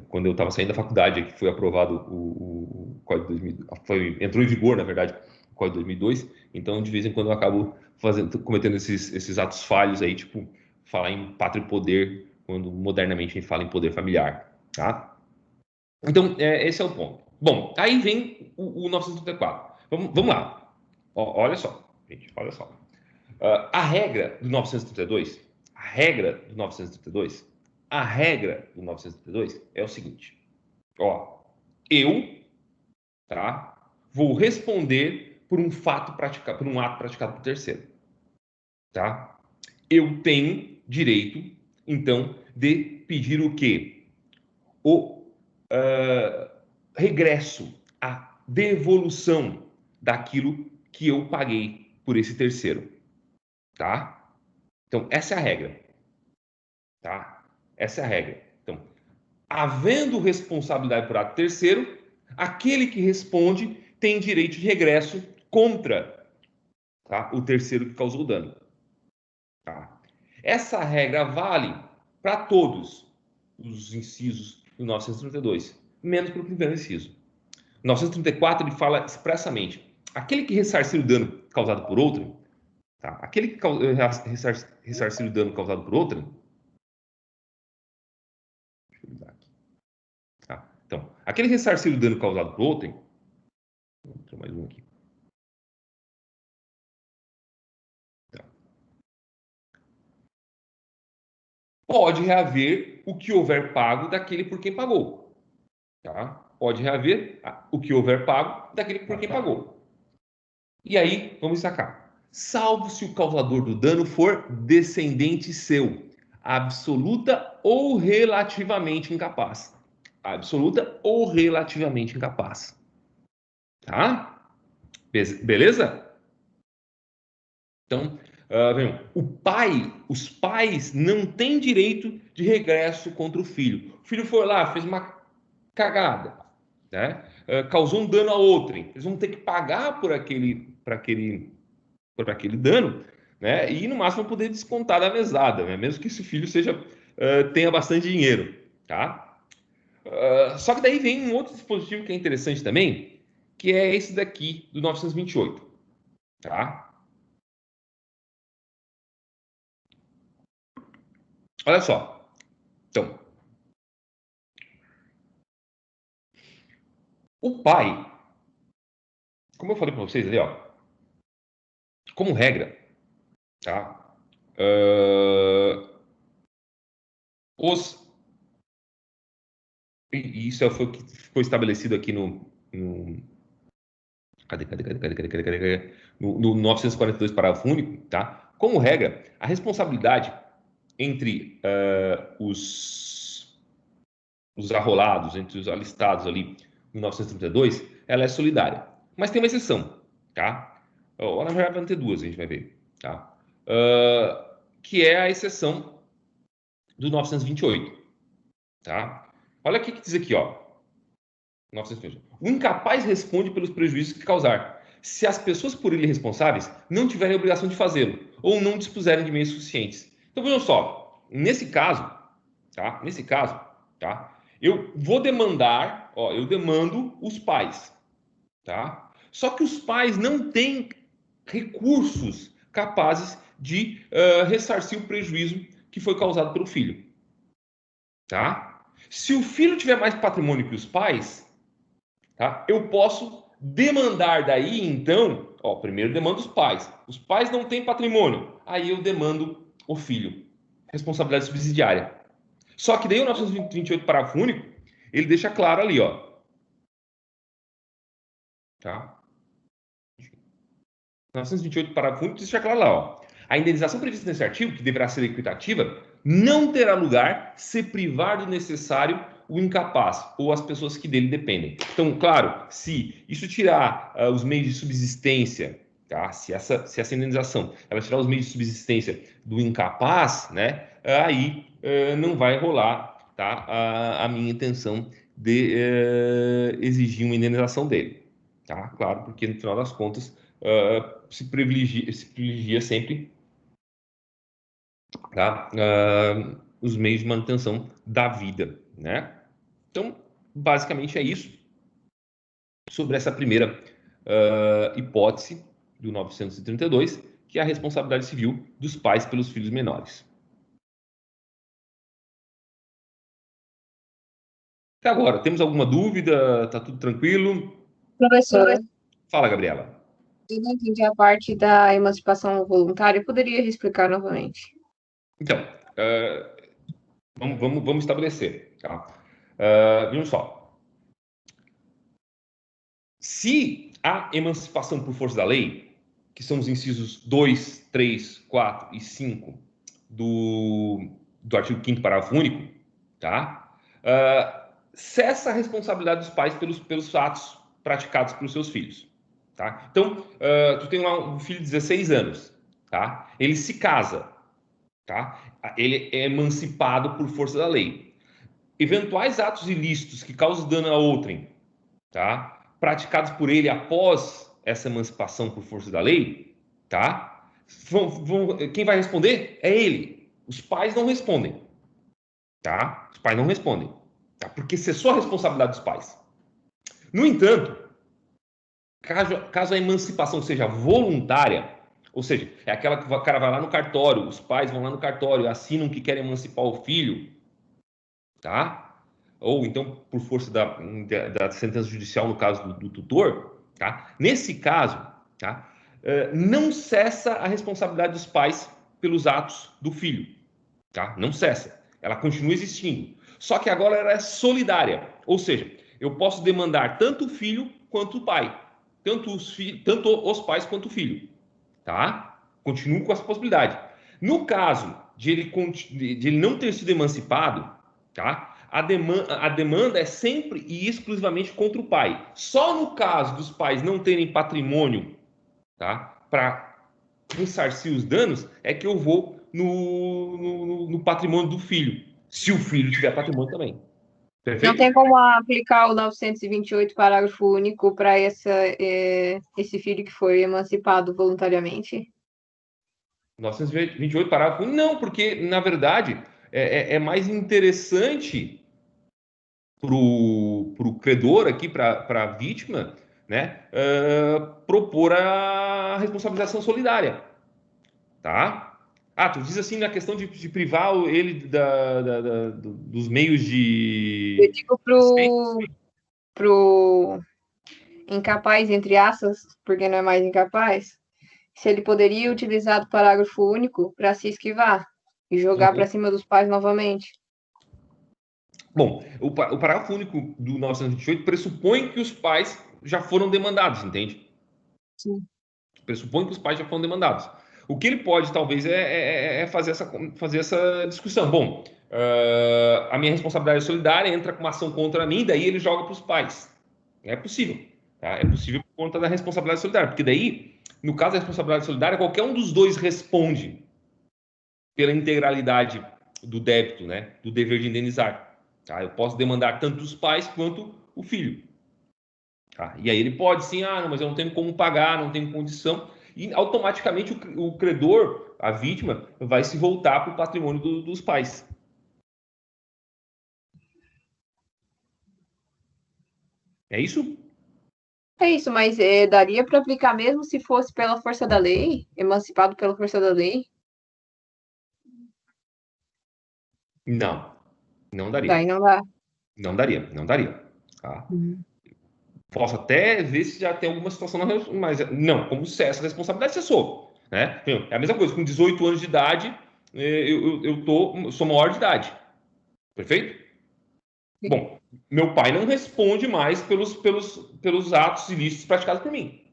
Quando eu estava saindo da faculdade, que foi aprovado o Código de 2000, entrou em vigor, na verdade, o Código de 2002. Então, de vez em quando, eu acabo cometendo esses atos falhos aí, tipo, falar em pátria e poder, quando modernamente a gente fala em poder familiar, tá? Então, esse é o ponto. Bom, aí vem o 934. Vamos lá. Olha só, gente, olha só. A regra do 932, a regra do 932, a regra do 932 é o seguinte: ó, eu, tá, vou responder por um fato praticado, por um ato praticado por terceiro, tá? Eu tenho direito, então, de pedir o quê? O regresso, a devolução daquilo que eu paguei por esse terceiro, tá? Então, essa é a regra, tá? Essa é a regra. Então, havendo responsabilidade por ato terceiro, aquele que responde tem direito de regresso contra, tá, o terceiro que causou o dano. Tá? Essa regra vale para todos os incisos do 932, menos para o primeiro inciso. 934 ele fala expressamente: aquele que ressarcir o dano causado por outro, tá? Aquele que ressarcir o dano causado por outro, deixa eu dar aqui, tá? Então, aquele que ressarcir o dano causado por outrem, deixa eu mais um aqui. Tá. Pode reaver o que houver pago daquele por quem pagou. Tá? Pode reaver o que houver pago daquele por quem pagou. E aí, vamos sacar. Salvo se o causador do dano for descendente seu, absoluta ou relativamente incapaz. Absoluta ou relativamente incapaz. Tá? Beleza? Então, o pai, os pais não têm direito de regresso contra o filho. O filho foi lá, fez uma cagada, né? Causou um dano a outrem. Eles vão ter que pagar por aquele dano, né? E no máximo poder descontar da mesada, né? Mesmo que esse filho tenha bastante dinheiro, tá? Só que daí vem um outro dispositivo que é interessante também, que é esse daqui do 928, tá? Olha só. Então, o pai, como eu falei para vocês ali, ó, como regra, tá? Uh, os e isso foi o que foi estabelecido aqui no cadê? No 942, parágrafo único, tá? Como regra, a responsabilidade entre os arrolados, entre os alistados ali no 932, ela é solidária. Mas tem uma exceção, tá? Ou na verdade, vai ter duas, a gente vai ver, tá? Que é a exceção do 928, tá? Olha o que diz aqui, ó. 928. O incapaz responde pelos prejuízos que causar, se as pessoas por ele responsáveis não tiverem a obrigação de fazê-lo ou não dispuserem de meios suficientes. Então vejam só, nesse caso, tá? Nesse caso, tá? Eu vou demandar, ó, eu demando os pais, tá? Só que os pais não têm recursos capazes de ressarcir o prejuízo que foi causado pelo filho, tá? Se o filho tiver mais patrimônio que os pais, tá? Eu posso demandar daí, então, ó, primeiro demando os pais não têm patrimônio, aí eu demando o filho, responsabilidade subsidiária. Só que daí o 928, parágrafo único, ele deixa claro ali, ó, tá? 928, parágrafo único, deixa claro lá, ó. A indenização prevista nesse artigo, que deverá ser equitativa, não terá lugar se privar do necessário o incapaz ou as pessoas que dele dependem. Então, claro, se isso tirar os meios de subsistência, tá? Se essa indenização ela tirar os meios de subsistência do incapaz, né? Aí não vai rolar, tá? A minha intenção de exigir uma indenização dele, tá? Claro, porque no final das contas se privilegia sempre tá? Os meios de manutenção da vida, né? Então, basicamente é isso sobre essa primeira hipótese do 932, que é a responsabilidade civil dos pais pelos filhos menores. Até agora, temos alguma dúvida? Tá tudo tranquilo? Professor, Fala, Gabriela. eu não entendi a parte da emancipação voluntária. Poderia explicar novamente? Então, vamos estabelecer, tá? Vejam só. Se a emancipação por força da lei, que são os incisos 2, 3, 4 e 5 do artigo 5º parágrafo único, tá? Cessa a responsabilidade dos pais pelos atos praticados pelos seus filhos, tá? Então, tu tem lá um filho de 16 anos, tá? Ele se casa, tá? Ele é emancipado por força da lei. Eventuais atos ilícitos que causam dano a outrem, tá? Praticados por ele após essa emancipação por força da lei, tá? Quem vai responder é ele. Os pais não respondem, tá? Os pais não respondem, tá? Porque cessou a responsabilidade dos pais. No entanto, caso a emancipação seja voluntária, ou seja, é aquela que o cara vai lá no cartório, os pais vão lá no cartório, assinam que querem emancipar o filho, tá? Ou então por força da sentença judicial no caso do tutor, tá? Nesse caso, tá? Não cessa a responsabilidade dos pais pelos atos do filho, tá? Não cessa, ela continua existindo. Só que agora ela é solidária, ou seja, eu posso demandar tanto o filho quanto o pai, tanto os pais quanto o filho, tá? Continuo com essa possibilidade. No caso de ele não ter sido emancipado, tá? A demanda é sempre e exclusivamente contra o pai. Só no caso dos pais não terem patrimônio, tá? Para ressarcir os danos, é que eu vou no patrimônio do filho. Se o filho tiver patrimônio também. Não Perfeito? tem como aplicar o 928, parágrafo único, para esse filho que foi emancipado voluntariamente? 928, parágrafo 1. Não, porque, na verdade, é mais interessante para o credor aqui, para a vítima, né, propor a responsabilização solidária, tá? Tu diz assim na questão de privar ele dos meios Eu de digo assistência. pro incapaz, entre aspas, porque não é mais incapaz, se ele poderia utilizar o parágrafo único para se esquivar e jogar para Uhum. cima dos pais novamente. Bom, o parágrafo único do 928 pressupõe que os pais já foram demandados, entende? Sim. Pressupõe que os pais já foram demandados. O que ele pode, talvez, é fazer essa discussão. Bom, a minha responsabilidade é solidária entra com uma ação contra mim, daí ele joga para os pais. É possível. Tá? É possível por conta da responsabilidade solidária, porque daí, no caso da responsabilidade solidária, qualquer um dos dois responde pela integralidade do débito, né? Do dever de indenizar. Tá? Eu posso demandar tanto os pais quanto o filho. Tá? E aí ele pode sim, não, mas eu não tenho como pagar, não tenho condição. E automaticamente o credor, a vítima, vai se voltar para o patrimônio dos pais. É isso? É isso, mas daria para aplicar mesmo se fosse pela força da lei, emancipado pela força da lei? Não, não daria. Daí não dá. Não daria, não daria. Tá? Uhum. Posso até ver se já tem alguma situação, mas não, como cessa a responsabilidade, cessou. Né? É a mesma coisa, com 18 anos de idade, sou maior de idade. Perfeito? Bom, meu pai não responde mais pelos atos ilícitos praticados por mim.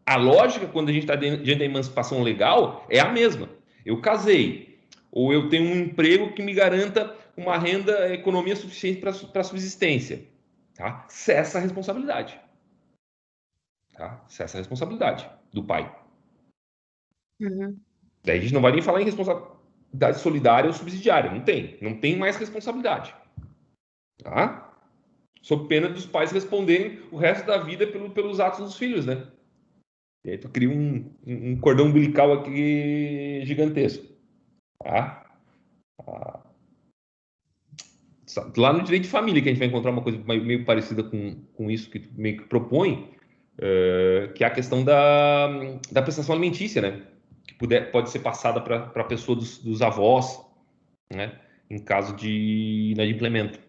A lógica, quando a gente está diante da emancipação legal, é a mesma. Eu casei, ou eu tenho um emprego que me garanta uma renda, economia suficiente para subsistência. Tá? Cessa a responsabilidade. Tá? Cessa a responsabilidade do pai. Uhum. Daí a gente não vai nem falar em responsabilidade solidária ou subsidiária. Não tem. Não tem mais responsabilidade. Tá? Sob pena dos pais responderem o resto da vida pelos atos dos filhos, né? E aí tu cria um cordão umbilical aqui gigantesco. Tá? Lá no direito de família, que a gente vai encontrar uma coisa meio parecida com isso que tu meio que propõe, que é a questão da prestação alimentícia, né? Que pode ser passada para a pessoa dos avós, né? Em caso de inadimplemento,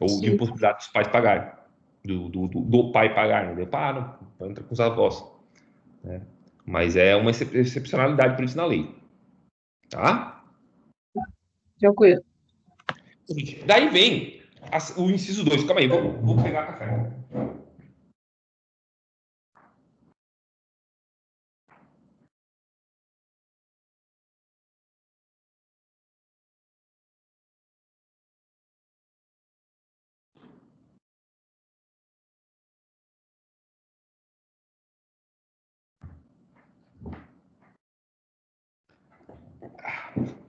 ou de Sim. impossibilidade dos pais pagarem, do pai pagar, né? Não, entra com os avós, né? Mas é uma excepcionalidade por isso na lei, tá? Tranquilo. Daí vem o inciso 2. Calma aí, vou pegar café.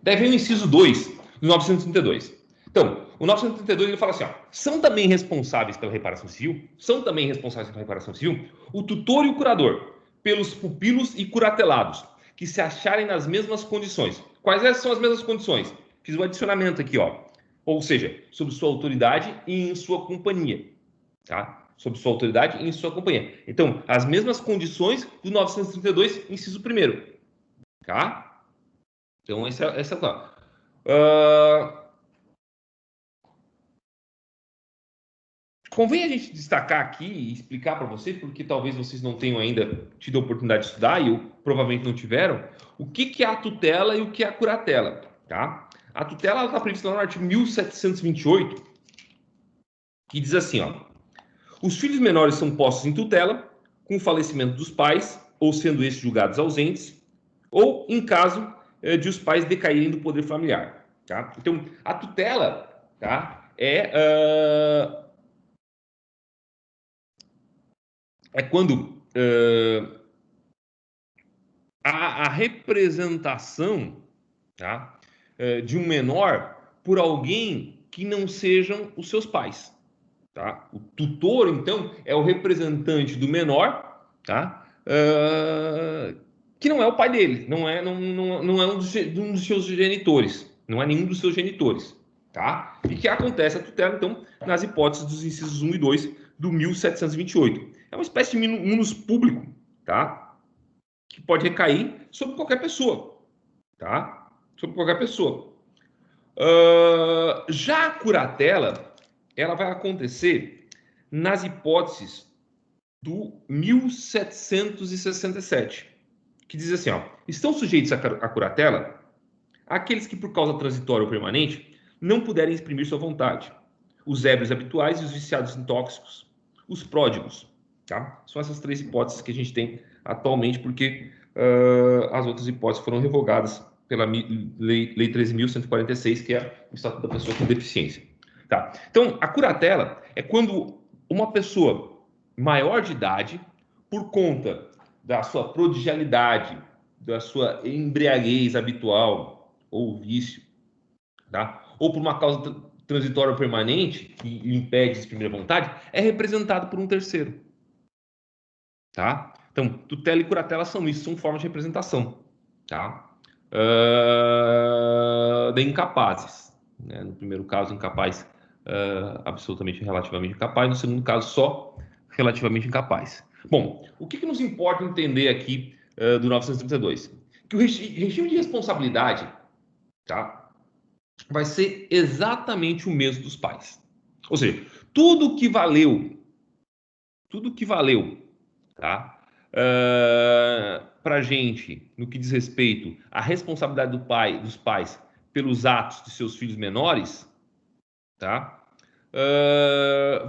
Daí vem o inciso 2 do 932. Então, o 932 ele fala assim: ó, são também responsáveis pela reparação civil, o tutor e o curador, pelos pupilos e curatelados, que se acharem nas mesmas condições. Quais são as mesmas condições? Fiz um adicionamento aqui, ó. Ou seja, sob sua autoridade e em sua companhia. Tá? Sob sua autoridade e em sua companhia. Então, as mesmas condições do 932, inciso 1º. Tá? Então, essa é a convém a gente destacar aqui e explicar para vocês, porque talvez vocês não tenham ainda tido a oportunidade de estudar, e provavelmente não tiveram, o que é a tutela e o que é a curatela. Tá? A tutela está prevista lá no artigo 1728, que diz assim: ó, os filhos menores são postos em tutela com o falecimento dos pais, ou sendo estes julgados ausentes, ou em caso de os pais decaírem do poder familiar. Tá? Então, a tutela, tá, é quando a representação, tá, de um menor por alguém que não sejam os seus pais. Tá? O tutor, então, é o representante do menor, tá? Que não é o pai dele, não é um dos seus genitores, não é nenhum dos seus genitores. Tá? E que acontece a tutela, então, nas hipóteses dos incisos 1 e 2 do 1728. É uma espécie de munus público, tá? Que pode recair sobre qualquer pessoa, tá? Sobre qualquer pessoa. Já a curatela, ela vai acontecer nas hipóteses do 1767, que diz assim, ó, estão sujeitos à curatela aqueles que, por causa transitória ou permanente, não puderem exprimir sua vontade, os ébrios habituais e os viciados em tóxicos, os pródigos, tá? São essas três hipóteses que a gente tem atualmente, porque as outras hipóteses foram revogadas pela Lei 13.146, que é o Estatuto da Pessoa com Deficiência. Tá? Então, a curatela é quando uma pessoa maior de idade, por conta da sua prodigalidade, da sua embriaguez habitual ou vício, tá? Ou por uma causa transitória ou permanente que lhe impede de exprimir a vontade, é representado por um terceiro. Tá? Então, tutela e curatela são isso, são formas de representação. Tá? De incapazes. Né? No primeiro caso, incapaz, absolutamente relativamente incapaz. No segundo caso, só relativamente incapaz. Bom, o que nos importa entender aqui do 932? Que o regime de responsabilidade, tá, vai ser exatamente o mesmo dos pais. Ou seja, tudo que valeu, tá, para a gente, no que diz respeito à responsabilidade dos pais pelos atos de seus filhos menores, tá,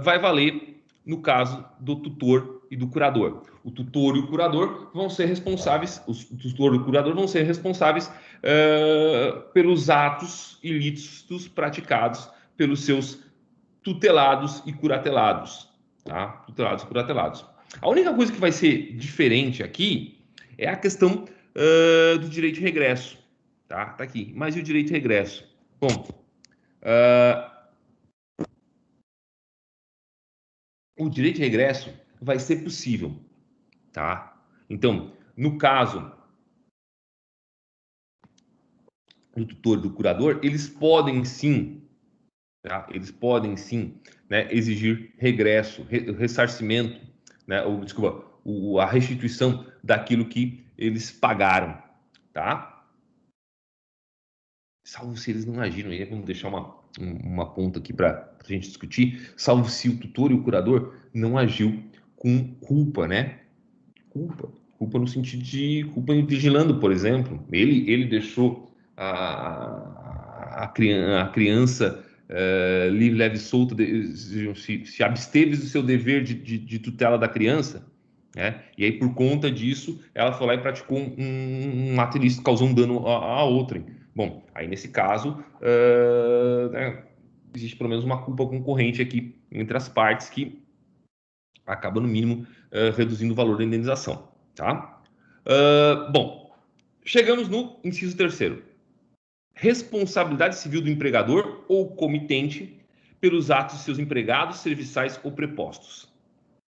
vai valer no caso do tutor e do curador. O tutor e o curador vão ser responsáveis, o tutor e o curador vão ser responsáveis pelos atos ilícitos praticados pelos seus tutelados e curatelados, tá? Tutelados e curatelados. A única coisa que vai ser diferente aqui é a questão do direito de regresso, tá? Tá aqui. Mas e o direito de regresso? Bom, o direito de regresso vai ser possível, tá? Então, no caso do tutor e do curador, eles podem sim, tá? Eles podem sim, né, exigir regresso, ressarcimento, né, ou, desculpa, a restituição daquilo que eles pagaram, tá? Salvo se eles não agiram, aí vamos deixar uma ponta aqui para a gente discutir, salvo se o tutor e o curador não agiu com culpa, né? Culpa no sentido de culpa vigilando, por exemplo. Ele deixou a criança livre, leve e solta, se absteve do seu dever de tutela da criança, né? E aí, por conta disso, ela foi lá e praticou um ato ilícito, causou um dano a outrem. Bom, aí nesse caso, né, existe pelo menos uma culpa concorrente aqui entre as partes que acaba, no mínimo, reduzindo o valor da indenização. Tá? Bom, chegamos no inciso terceiro. Responsabilidade civil do empregador ou comitente pelos atos de seus empregados, serviçais ou prepostos.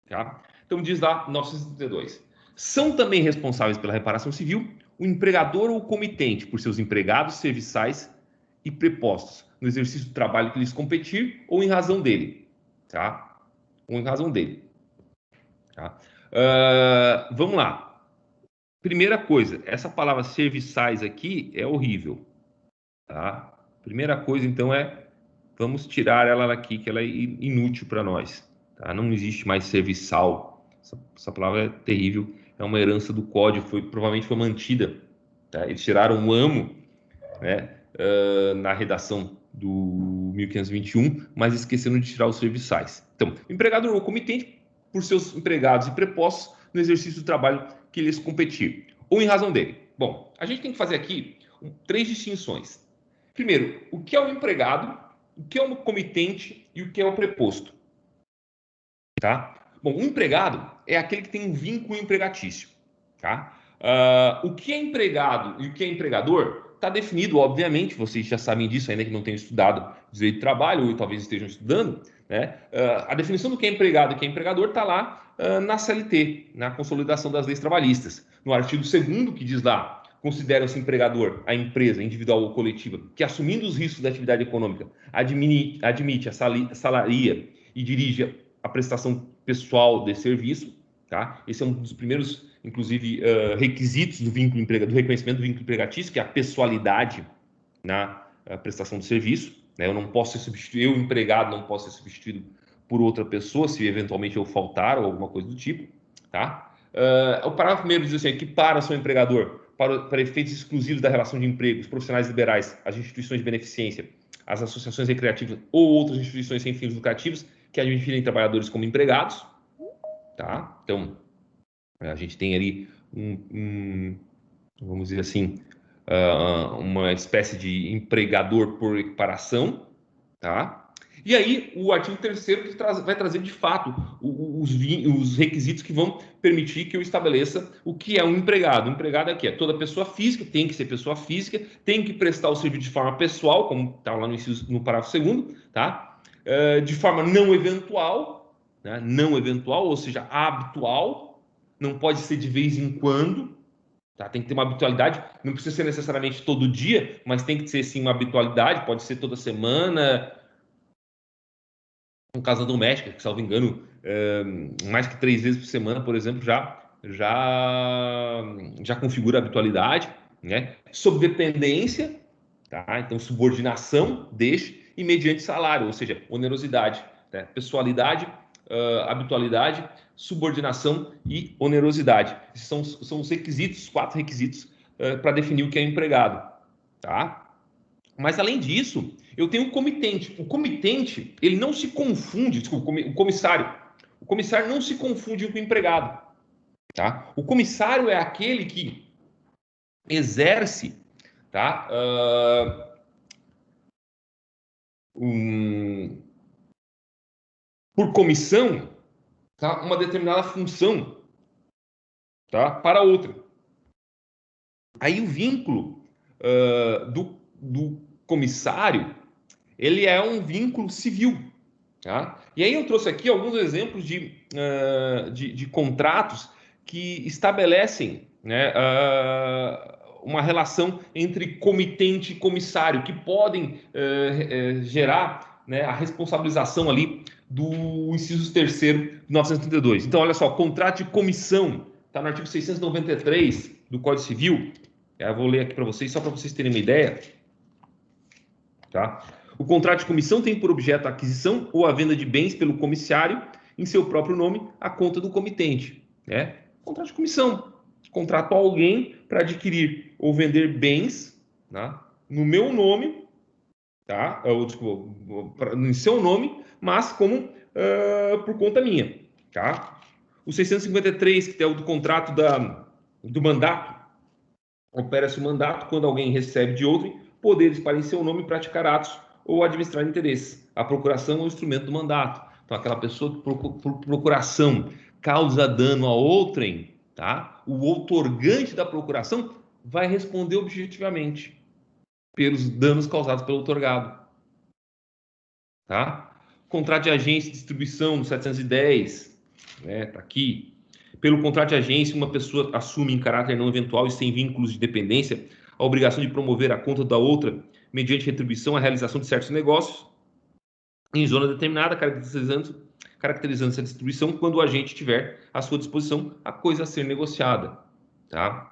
Tá? Então, diz lá 932. São também responsáveis pela reparação civil o empregador ou comitente por seus empregados, serviçais e prepostos no exercício do trabalho que lhes competir ou em razão dele. Tá? Ou em razão dele. Tá? Vamos lá. Primeira coisa, essa palavra serviçais aqui é horrível. Tá? Primeira coisa, então, vamos tirar ela daqui, que ela é inútil para nós. Tá? Não existe mais serviçal. Essa palavra é terrível. É uma herança do código, provavelmente foi mantida. Tá? Eles tiraram o amo, né, na redação do 1521, mas esqueceram de tirar os serviçais. Então, o empregador ou comitente por seus empregados e prepostos no exercício do trabalho que lhes competir, ou em razão dele. Bom, a gente tem que fazer aqui 3 distinções. Primeiro, o que é o empregado, o que é o comitente e o que é o preposto. Tá? Bom, o empregado é aquele que tem um vínculo empregatício. Tá? O que é empregado e o que é empregador está definido, obviamente, vocês já sabem disso, ainda que não tenham estudado direito de trabalho ou talvez estejam estudando, né? A definição do que é empregado e que é empregador está lá na CLT, na Consolidação das Leis Trabalhistas, no artigo 2º, que diz lá: considera-se empregador a empresa individual ou coletiva que, assumindo os riscos da atividade econômica, admite, salaria e dirige a prestação pessoal de serviço. Tá? Esse é um dos primeiros, inclusive, requisitos do reconhecimento do vínculo empregatício, que é a pessoalidade na prestação do serviço. Né? Eu não posso ser substituído, eu, empregado, não posso ser substituído por outra pessoa, se eventualmente eu faltar ou alguma coisa do tipo. Tá? O parágrafo primeiro diz assim: que para seu empregador, para efeitos exclusivos da relação de emprego, os profissionais liberais, as instituições de beneficência, as associações recreativas ou outras instituições sem fins lucrativos que admitirem trabalhadores como empregados. Tá? Então, a gente tem ali vamos dizer assim, uma espécie de empregador por equiparação, tá? E aí, o artigo 3º que vai trazer, de fato, os requisitos que vão permitir que eu estabeleça o que é um empregado. O empregado é o quê? É toda pessoa física, tem que ser pessoa física, tem que prestar o serviço de forma pessoal, como está lá no parágrafo 2º, tá? De forma não eventual, né? Não eventual, ou seja, habitual, não pode ser de vez em quando, tá? Tem que ter uma habitualidade, não precisa ser necessariamente todo dia, mas tem que ser sim uma habitualidade, pode ser toda semana. Um casa doméstica, que, salvo engano, mais que 3 vezes por semana, por exemplo, já configura a habitualidade, né? Sob dependência, tá? Então, subordinação, e mediante salário, ou seja, onerosidade, né? Pessoalidade, habitualidade, subordinação e onerosidade. Esses são os requisitos, 4 requisitos para definir o que é empregado, tá? Mas, além disso, eu tenho um comitente. O comitente, ele não se confunde, desculpa, o comissário. O comissário não se confunde com o empregado. Tá? O comissário é aquele que exerce, tá, por comissão, tá, uma determinada função, tá, para outra. Aí o vínculo do comissário, ele é um vínculo civil. Tá? E aí eu trouxe aqui alguns exemplos de contratos que estabelecem, né, uma relação entre comitente e comissário, que podem gerar, né, a responsabilização ali do inciso 3º de 1932. Então, olha só, contrato de comissão, está no artigo 693 do Código Civil. Eu vou ler aqui para vocês, só para vocês terem uma ideia. Tá? O contrato de comissão tem por objeto a aquisição ou a venda de bens pelo comissário em seu próprio nome, à conta do comitente. Né? Contrato de comissão. Contrato alguém para adquirir ou vender bens, tá, no meu nome, tá? Em seu nome, mas como por conta minha. Tá? O 653, que é o do contrato do mandato, opera-se o mandato quando alguém recebe de outro poderes para, em seu nome, praticar atos ou administrar interesses. A procuração é o instrumento do mandato. Então, aquela pessoa que, por procuração, causa dano a outrem, tá? O outorgante da procuração vai responder objetivamente pelos danos causados pelo outorgado. Tá? Contrato de agência e distribuição, no 710, né? Tá aqui. Pelo contrato de agência, uma pessoa assume em caráter não eventual e sem vínculos de dependência a obrigação de promover a conta da outra, mediante retribuição, a realização de certos negócios em zona determinada, caracterizando-se a distribuição quando o agente tiver à sua disposição a coisa a ser negociada. Tá?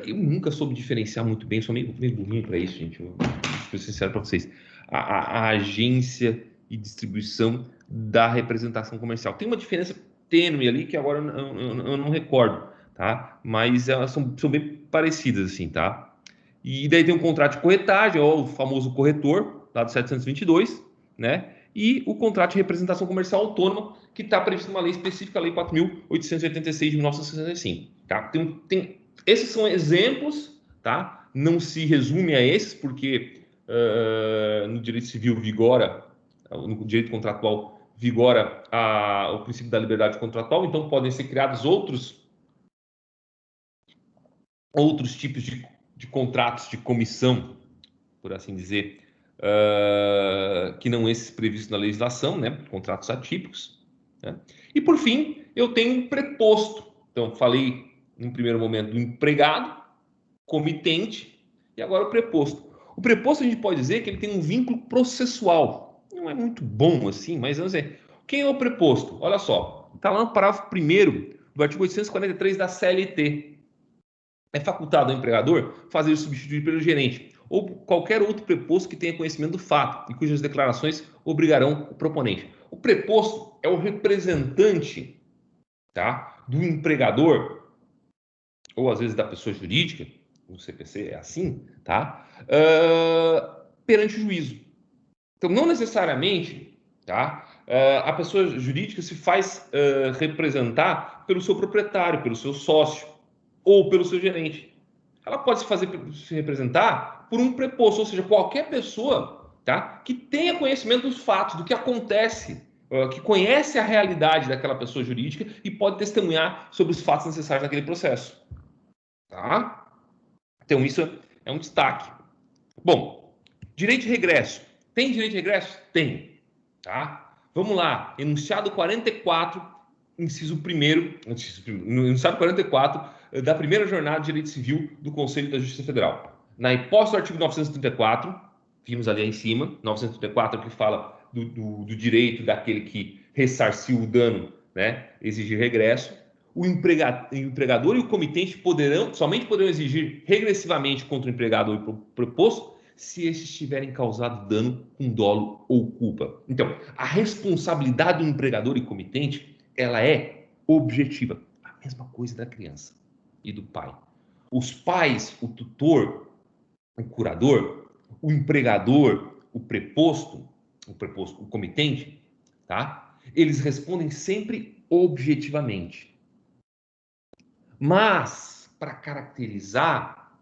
Eu nunca soube diferenciar muito bem, sou meio burrinho para isso, gente. Vou ser sincero para vocês. A agência e distribuição da representação comercial. Tem uma diferença tênue ali que agora eu não recordo, tá? Mas elas são bem parecidas, assim, tá? E daí tem um contrato de corretagem, ou o famoso corretor, lá do 722, né? E o contrato de representação comercial autônoma, que está previsto numa lei específica, a Lei 4.886 de 1965, tá? Esses são exemplos, tá? Não se resume a esses, porque no direito civil vigora, no direito contratual vigora o princípio da liberdade contratual, então podem ser criados outros tipos de contratos de comissão, por assim dizer, que não esses previstos na legislação, né? Contratos atípicos. Né? E, por fim, eu tenho um preposto. Então, falei, no primeiro momento, do empregado, comitente, e agora o preposto. O preposto, a gente pode dizer que ele tem um vínculo processual. Não é muito bom assim, mas vamos dizer. Quem é o preposto? Olha só, está lá no parágrafo 1º do artigo 843 da CLT. É facultado ao empregador fazer substituir pelo gerente ou qualquer outro preposto que tenha conhecimento do fato e cujas declarações obrigarão o proponente. O preposto é o representante, tá, do empregador, ou às vezes da pessoa jurídica, no CPC é assim, tá, perante o juízo. Então, não necessariamente, tá, a pessoa jurídica se faz representar pelo seu proprietário, pelo seu sócio, ou pelo seu gerente. Ela pode se representar por um preposto, ou seja, qualquer pessoa, tá, que tenha conhecimento dos fatos, do que acontece, que conhece a realidade daquela pessoa jurídica e pode testemunhar sobre os fatos necessários naquele processo. Tá? Então, isso é um destaque. Bom, direito de regresso. Tem direito de regresso? Tem. Tá? Vamos lá. Enunciado 44, inciso 1º, no enunciado 44 da primeira jornada de direito civil do Conselho da Justiça Federal. Na hipótese do artigo 934, vimos ali em cima, 934 que fala do direito daquele que ressarciu o dano, né, exigir regresso. O empregador e o comitente somente poderão exigir regressivamente contra o empregador e o preposto se estes tiverem causado dano com dolo ou culpa. Então, a responsabilidade do empregador e comitente, ela é objetiva. A mesma coisa da criança e do pai. Os pais, o tutor, o curador, o empregador, o preposto, o comitente, tá? Eles respondem sempre objetivamente. Mas, para caracterizar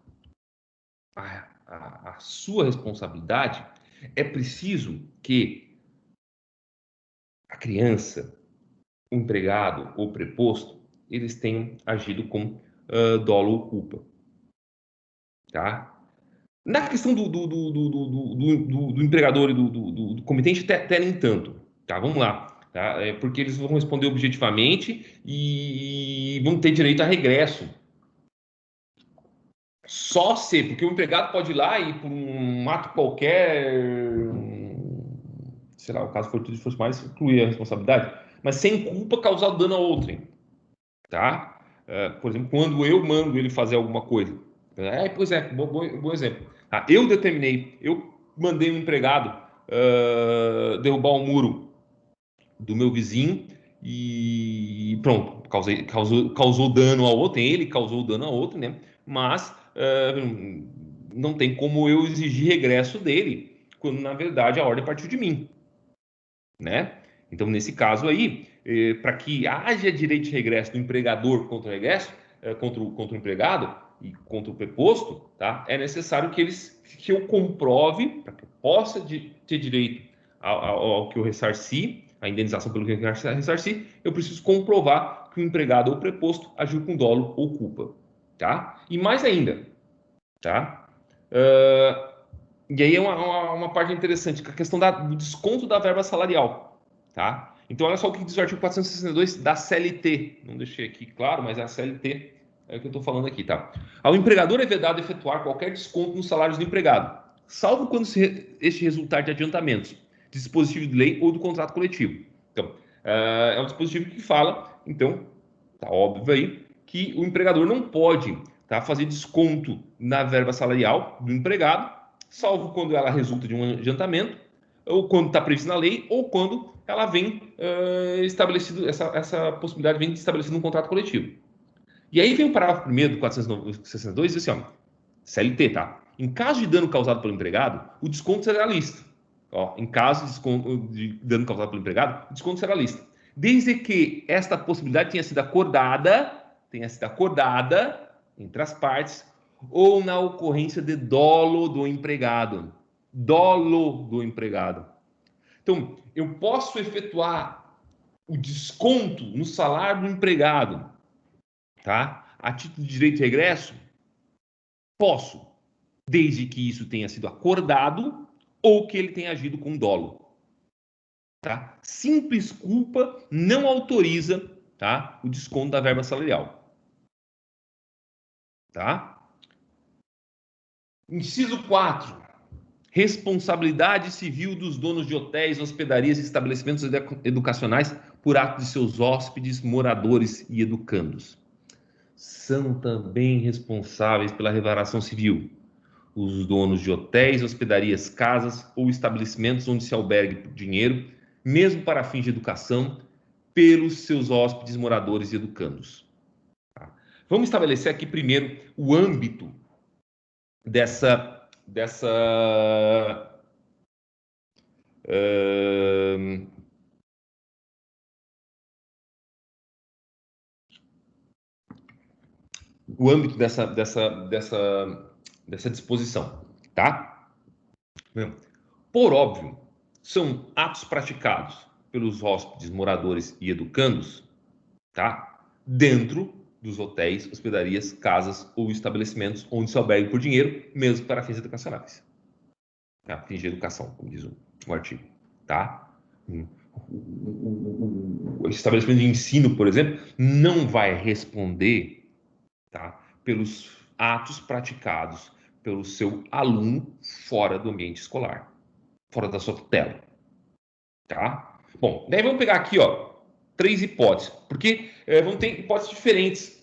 a sua responsabilidade, é preciso que a criança, o empregado ou preposto, eles tenham agido com dolo ou culpa. Tá? Na questão do empregador e do comitente, até nem tanto. Tá? Vamos lá. Tá? Porque eles vão responder objetivamente e vão ter direito a regresso. Só se, porque o empregado pode ir lá e por um ato qualquer, sei lá, o caso for tudo de força mais, incluir a responsabilidade, mas sem culpa causar dano a outrem, tá? Por exemplo, quando eu mando ele fazer alguma coisa. Pois é, bom exemplo. Tá? Eu mandei um empregado derrubar um muro do meu vizinho e pronto, causou dano ao outro, ele causou dano ao outro, né? Mas não tem como eu exigir regresso dele, quando na verdade a ordem partiu de mim, né? Então, nesse caso aí, para que haja direito de regresso do empregador contra o regresso, contra o empregado e contra o preposto, tá? É necessário que eu comprove, para que eu possa ter direito ao que eu ressarci, a indenização pelo que eu ressarci, eu preciso comprovar que o empregado ou preposto agiu com dolo ou culpa, tá? E mais ainda, tá? E aí é uma parte interessante, a questão do desconto da verba salarial, tá? Então, olha só o que diz o artigo 462 da CLT. Não deixei aqui claro, mas é a CLT que eu estou falando aqui, tá? Ao empregador é vedado efetuar qualquer desconto nos salários do empregado, salvo quando este resultar de adiantamentos, de dispositivo de lei ou do contrato coletivo. Então, é um dispositivo que fala, então, tá óbvio aí, que o empregador não pode, tá, fazer desconto na verba salarial do empregado, salvo quando ela resulta de um adiantamento, ou quando está previsto na lei, ou quando ela vem estabelecido, essa possibilidade vem estabelecida no contrato coletivo. E aí vem o parágrafo 1º do 462 e diz assim, ó, CLT, tá? Em caso de dano causado pelo empregado, o desconto será lícito. Ó, em caso de dano causado pelo empregado, o desconto será lícito. Desde que esta possibilidade tenha sido acordada entre as partes ou na ocorrência de dolo do empregado. Dolo do empregado. Então, eu posso efetuar o desconto no salário do empregado, tá? A título de direito de regresso? Posso, desde que isso tenha sido acordado ou que ele tenha agido com dolo. Tá? Simples culpa não autoriza, tá, o desconto da verba salarial. Tá? Inciso 4. Responsabilidade civil dos donos de hotéis, hospedarias e estabelecimentos educacionais por ato de seus hóspedes, moradores e educandos. São também responsáveis pela reparação civil os donos de hotéis, hospedarias, casas ou estabelecimentos onde se albergue por dinheiro, mesmo para fins de educação, pelos seus hóspedes, moradores e educandos. Tá? Vamos estabelecer aqui primeiro o âmbito dessa o âmbito dessa disposição, tá? Por óbvio, são atos praticados pelos hóspedes, moradores e educandos, tá? Dentro dos hotéis, hospedarias, casas ou estabelecimentos onde se albergue por dinheiro, mesmo para fins educacionais. Tá? Fins de educação, como diz o artigo, tá? O estabelecimento de ensino, por exemplo, não vai responder, tá, pelos atos praticados pelo seu aluno fora do ambiente escolar, fora da sua tutela, tá? Bom, daí vamos pegar aqui, ó, 3 hipóteses, porque vão ter hipóteses diferentes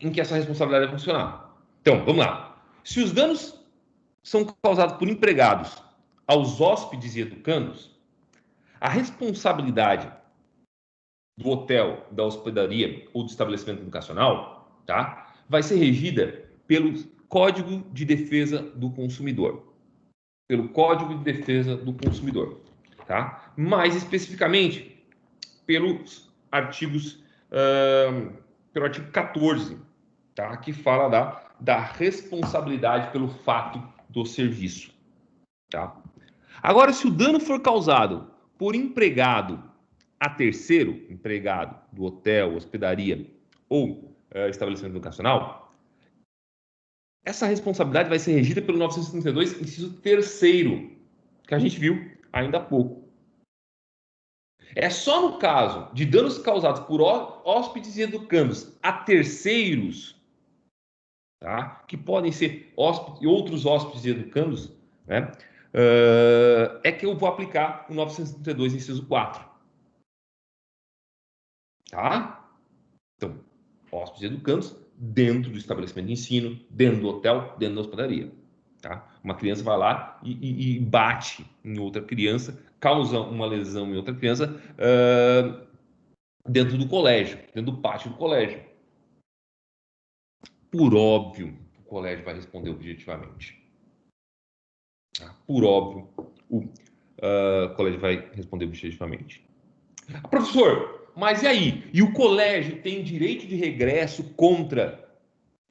em que essa responsabilidade vai funcionar. Então, vamos lá. Se os danos são causados por empregados aos hóspedes e educandos, a responsabilidade do hotel, da hospedaria ou do estabelecimento educacional, tá, vai ser regida pelo Código de Defesa do Consumidor. Pelo Código de Defesa do Consumidor, tá? Mais especificamente, pelos artigos, pelo artigo 14, tá? Que fala da responsabilidade pelo fato do serviço, tá? Agora, se o dano for causado por empregado a terceiro, empregado do hotel, hospedaria ou estabelecimento educacional, essa responsabilidade vai ser regida pelo 932, inciso 3º, que a gente viu ainda há pouco. É só no caso de danos causados por hóspedes e educandos a terceiros tá? Que podem ser hóspedes, outros hóspedes e educandos, né? É que eu vou aplicar o 932, inciso 4. Tá? Então, hóspedes e educandos dentro do estabelecimento de ensino, dentro do hotel, dentro da hospedaria. Tá? Uma criança vai lá e bate em outra criança, causa uma lesão em outra criança dentro do colégio, dentro do pátio do colégio. Por óbvio, o colégio vai responder objetivamente. Tá? Por óbvio, o colégio vai responder objetivamente. Professor, mas e aí? E o colégio tem direito de regresso contra...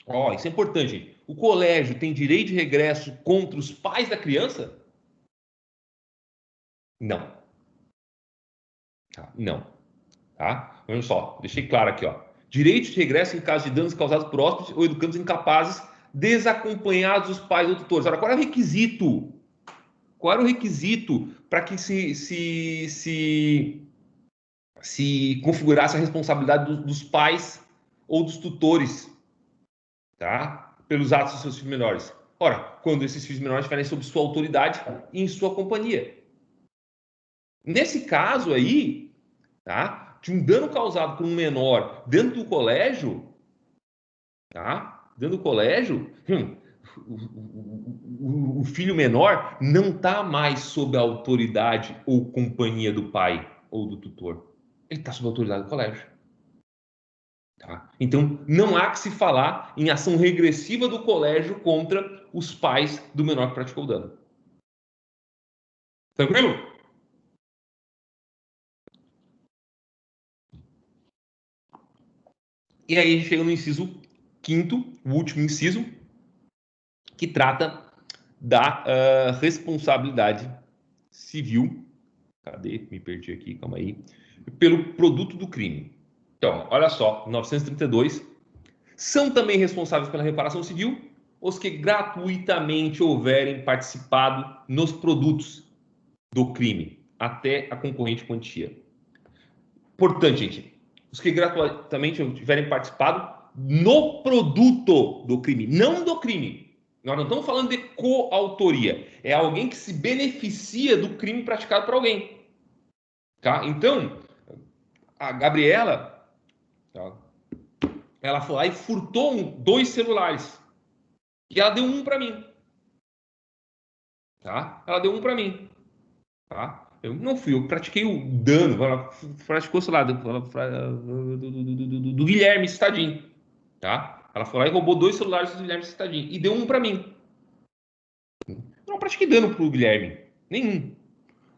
Ó, isso é importante, gente. O colégio tem direito de regresso contra os pais da criança? Não. Tá? Não. Tá? Olha só, deixei claro aqui, ó. Direito de regresso em caso de danos causados por hóspedes ou educandos incapazes, desacompanhados dos pais ou tutores. Agora, qual era o requisito? Qual era o requisito para que se configurasse a responsabilidade dos pais ou dos tutores, tá? Pelos atos dos seus filhos menores? Ora, quando esses filhos menores estiverem sob sua autoridade e em sua companhia. Nesse caso aí, tá? De um dano causado por um menor dentro do colégio, tá? Dentro do colégio, o filho menor não está mais sob a autoridade ou companhia do pai ou do tutor. Ele está sob a autoridade do colégio. Tá? Então, não há que se falar em ação regressiva do colégio contra os pais do menor que praticou o dano. Tranquilo? E aí a gente chega no inciso 5º, o último inciso, que trata da responsabilidade civil. Cadê? Me perdi aqui, calma aí. Pelo produto do crime. Então, olha só, 932. São também responsáveis pela reparação civil os que gratuitamente houverem participado nos produtos do crime, até a concorrente quantia. Portanto, gente, os que gratuitamente tiverem participado no produto do crime, não do crime. Nós não estamos falando de coautoria. É alguém que se beneficia do crime praticado por alguém. Tá? Então, a Gabriela, tá? Ela foi lá e furtou 2 celulares. E ela deu um para mim. Tá? Ela deu um para mim. Tá? Eu não fui, eu pratiquei o dano. Ela praticou, sei lá, do Guilherme Cittadini. Tá? Ela foi lá e roubou 2 celulares do Guilherme Cittadini. E deu um para mim. Eu não pratiquei dano pro Guilherme. Nenhum.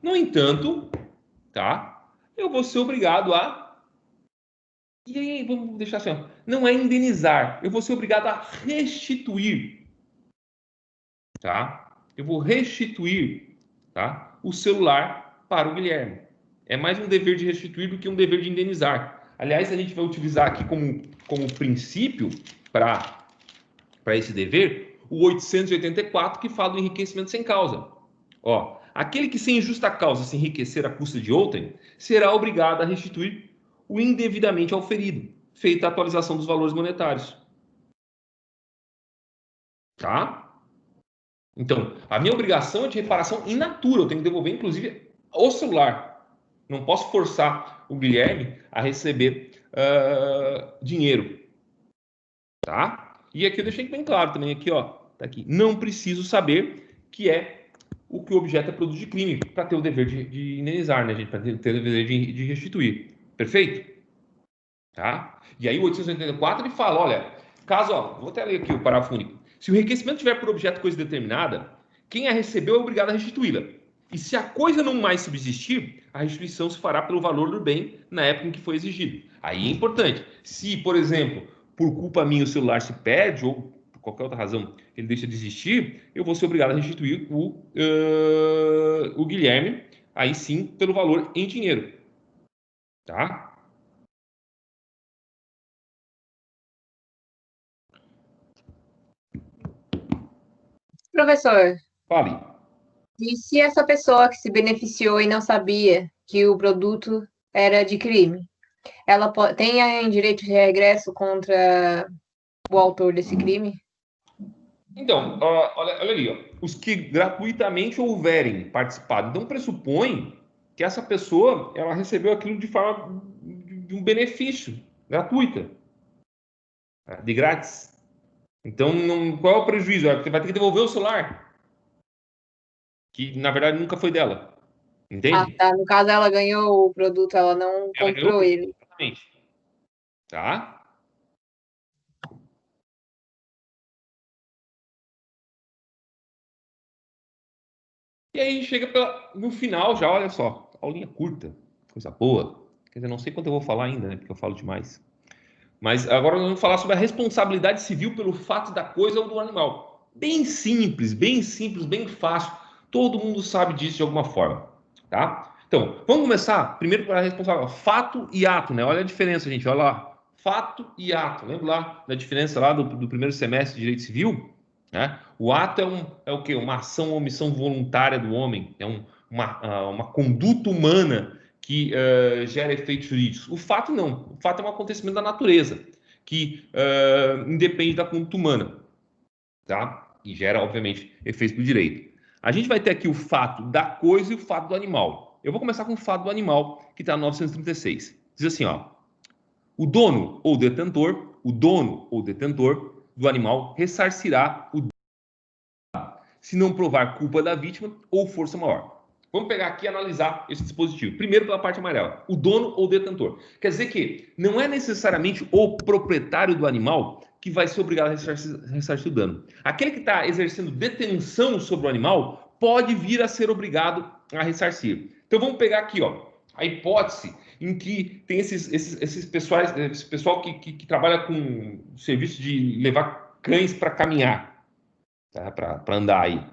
No entanto, tá? Eu vou ser obrigado a... E aí, vamos deixar assim, ó. Não é indenizar. Eu vou ser obrigado a restituir. Tá? Eu vou restituir, tá? O celular para o Guilherme. É mais um dever de restituir do que um dever de indenizar. Aliás, a gente vai utilizar aqui como princípio para esse dever o 884, que fala do enriquecimento sem causa. Ó, aquele que sem justa causa se enriquecer à custa de outrem será obrigado a restituir o indevidamente auferido, feita a atualização dos valores monetários. Tá? Então, a minha obrigação é de reparação in natura. Eu tenho que devolver, inclusive, o celular. Não posso forçar o Guilherme a receber dinheiro. Tá? E aqui eu deixei bem claro também, aqui, ó. Tá aqui. Não preciso saber que é o que o objeto é produto de crime para ter o dever de indenizar, né, gente? Para ter o dever de restituir. Perfeito? Tá? E aí o 884 ele fala, olha, caso, ó, vou até ler aqui o parágrafo único. Se o enriquecimento tiver por objeto coisa determinada, quem a recebeu é obrigado a restituí-la. E se a coisa não mais subsistir, a restituição se fará pelo valor do bem na época em que foi exigido. Aí é importante. Se, por exemplo, por culpa minha o celular se perde ou por qualquer outra razão ele deixa de existir, eu vou ser obrigado a restituir o Guilherme, aí sim, pelo valor em dinheiro. Tá? Professor, Fale. e se essa pessoa que se beneficiou e não sabia que o produto era de crime, ela tem direito de regresso contra o autor desse crime? Então, olha ali, ó, os que gratuitamente houverem participado. Então, pressupõe que essa pessoa ela recebeu aquilo de forma de um benefício gratuita, né, de grátis. Então, qual é o prejuízo? Você vai ter que devolver o celular, que na verdade nunca foi dela. Ah, Entende? tá. No caso, ela ganhou o produto, ela não Ela ganhou comprou ele. exatamente. Tá? E aí chega no final já, olha só, aulinha curta, coisa boa. Quer dizer, não sei quanto eu vou falar ainda, né? Porque eu falo demais. Mas agora nós vamos falar sobre a responsabilidade civil pelo fato da coisa ou do animal. Bem simples, bem fácil. Todo mundo sabe disso de alguma forma, tá? Então, vamos começar primeiro para a responsabilidade. Fato e ato, né? Olha a diferença, gente. Olha lá. Fato e ato. Lembra lá da diferença lá do primeiro semestre de Direito Civil? Né? O ato é o quê? Uma ação ou omissão voluntária do homem. É uma conduta humana que gera efeitos jurídicos. O fato não. O fato é um acontecimento da natureza, que independe da conduta humana, tá? E gera, obviamente, efeitos do direito. A gente vai ter aqui o fato da coisa e o fato do animal. Eu vou começar com o fato do animal, que está no 936. Diz assim, ó. O dono ou detentor do animal ressarcirá o se não provar culpa da vítima ou força maior. Vamos pegar aqui e analisar esse dispositivo. Primeiro pela parte amarela, o dono ou detentor. Quer dizer que não é necessariamente o proprietário do animal que vai ser obrigado a ressarcir o dano. Aquele que está exercendo detenção sobre o animal pode vir a ser obrigado a ressarcir. Então vamos pegar aqui, ó, a hipótese em que tem esse pessoal que trabalha com serviço de levar cães para caminhar, tá? Para andar aí,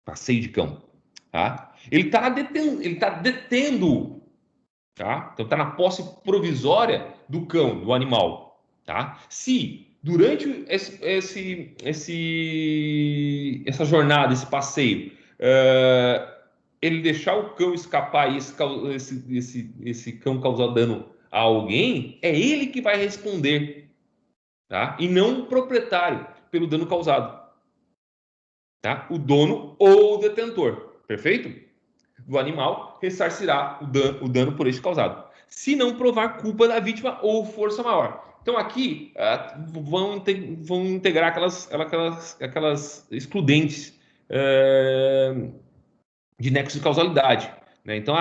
passeio de cão. Tá? Ele está detendo, tá? Então está na posse provisória do cão, do animal. Tá? Se durante essa jornada, esse passeio, ele deixar o cão escapar e esse cão causar dano a alguém, é ele que vai responder, tá? E não o proprietário pelo dano causado. Tá? O dono ou o detentor, perfeito? Do animal ressarcirá o dano por este causado, se não provar culpa da vítima ou força maior. Então aqui vão integrar aquelas excludentes de nexo de causalidade. Né? Então,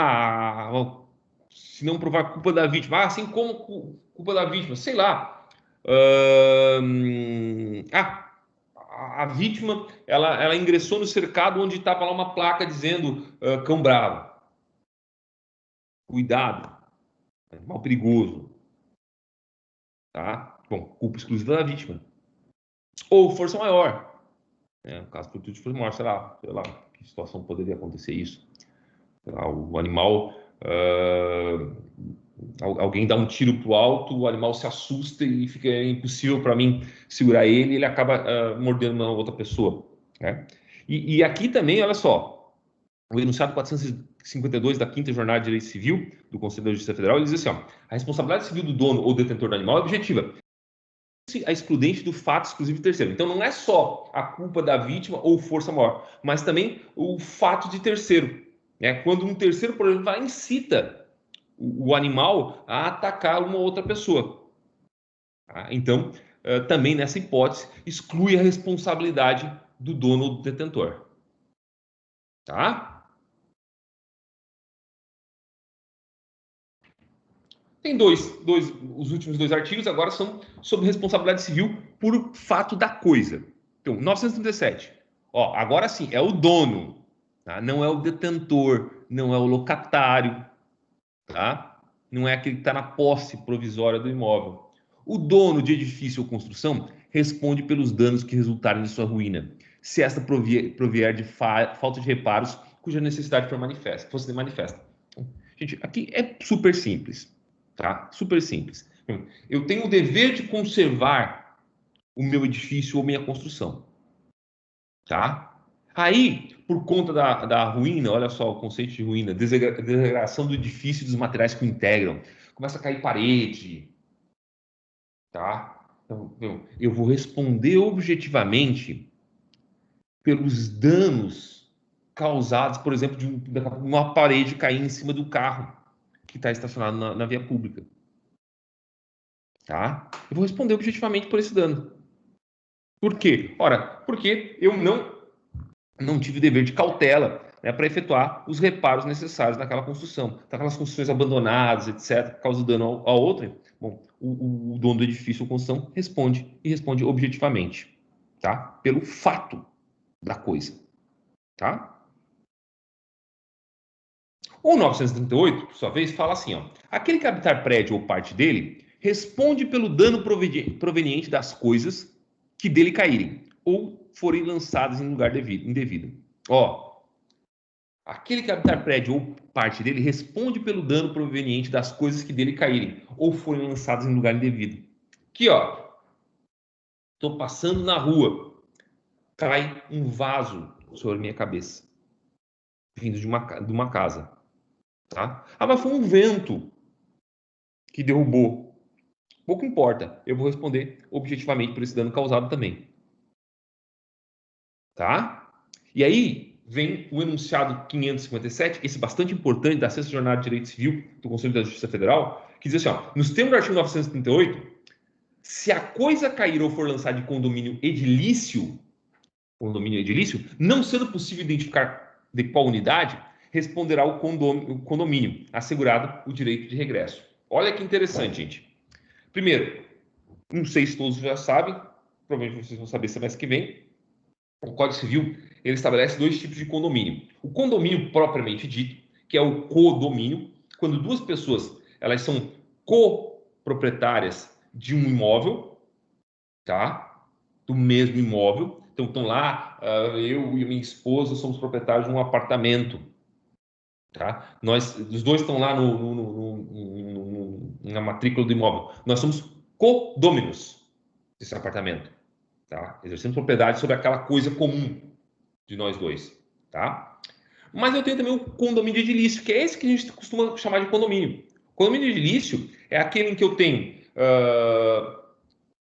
se não provar culpa da vítima, assim como culpa da vítima, sei lá. A vítima ela ingressou no cercado onde estava lá uma placa dizendo cão bravo, cuidado, animal perigoso, tá? Bom, culpa exclusiva da vítima. Ou força maior, né? No caso fortuito de força maior, sei lá, que situação poderia acontecer isso? Sei lá, o animal, alguém dá um tiro pro alto, o animal se assusta e fica impossível para mim segurar ele, ele acaba mordendo uma outra pessoa, né? E aqui também, olha só, o enunciado 452 da Quinta Jornada de Direito Civil do Conselho da Justiça Federal, ele diz assim, ó, a responsabilidade civil do dono ou detentor do animal é objetiva, a excludente do fato exclusivo de terceiro. Então não é só a culpa da vítima ou força maior, mas também o fato de terceiro. Né? Quando um terceiro, por exemplo, vai incita o animal a atacar uma outra pessoa. Tá? Então, também nessa hipótese, exclui a responsabilidade do dono ou do detentor. Tá? Tem os últimos dois artigos agora são sobre responsabilidade civil por fato da coisa. Então, 937. Ó, agora sim, é o dono, tá? Não é o detentor, não é o locatário, tá? Não é aquele que está na posse provisória do imóvel. O dono de edifício ou construção responde pelos danos que resultarem de sua ruína, se esta provier de falta de reparos cuja necessidade fosse manifesta. Gente, aqui é super simples, tá? Super simples. Eu tenho o dever de conservar o meu edifício ou minha construção, tá? Aí, por conta da ruína, olha só o conceito de ruína, degradação do edifício e dos materiais que o integram, começa a cair parede, tá? Então, eu vou responder objetivamente pelos danos causados, por exemplo, de uma parede cair em cima do carro que está estacionado na via pública. Tá? Eu vou responder objetivamente por esse dano. Por quê? Ora, porque eu não tive o dever de cautela, né, para efetuar os reparos necessários naquela construção. Então, aquelas construções abandonadas, etc., causam dano a outra. Bom, o dono do edifício ou construção responde, e responde objetivamente, tá? Pelo fato da coisa, tá? O 938, por sua vez, fala assim, ó, aquele que habitar prédio ou parte dele responde pelo dano proveniente das coisas que dele caírem ou forem lançadas em lugar indevido. Ó, aquele que habitar prédio ou parte dele responde pelo dano proveniente das coisas que dele caírem ou forem lançadas em lugar indevido. Aqui, ó, tô passando na rua, cai um vaso sobre minha cabeça, vindo de uma casa. Tá? Ah, mas foi um vento que derrubou. Pouco importa, eu vou responder objetivamente por esse dano causado também. Tá? E aí vem o enunciado 557, esse bastante importante da Sexta Jornada de Direito Civil do Conselho da Justiça Federal, que diz assim, ó, nos termos do artigo 938, se a coisa cair ou for lançada de condomínio edilício, não sendo possível identificar de qual unidade, responderá o condomínio, assegurado o direito de regresso. Olha que interessante, gente. Primeiro, não sei se todos já sabem, provavelmente vocês vão saber semestre que vem, o Código Civil ele estabelece dois tipos de condomínio. O condomínio propriamente dito, que é o codomínio, quando duas pessoas elas são coproprietárias de um imóvel, tá? Do mesmo imóvel. Então estão lá, eu e minha esposa somos proprietários de um apartamento. Tá? Os dois estão lá na matrícula do imóvel. Nós somos condôminos desse apartamento. Tá? Exercendo propriedade sobre aquela coisa comum de nós dois. Tá? Mas eu tenho também o condomínio edilício, que é esse que a gente costuma chamar de condomínio. O condomínio edilício é aquele em que eu tenho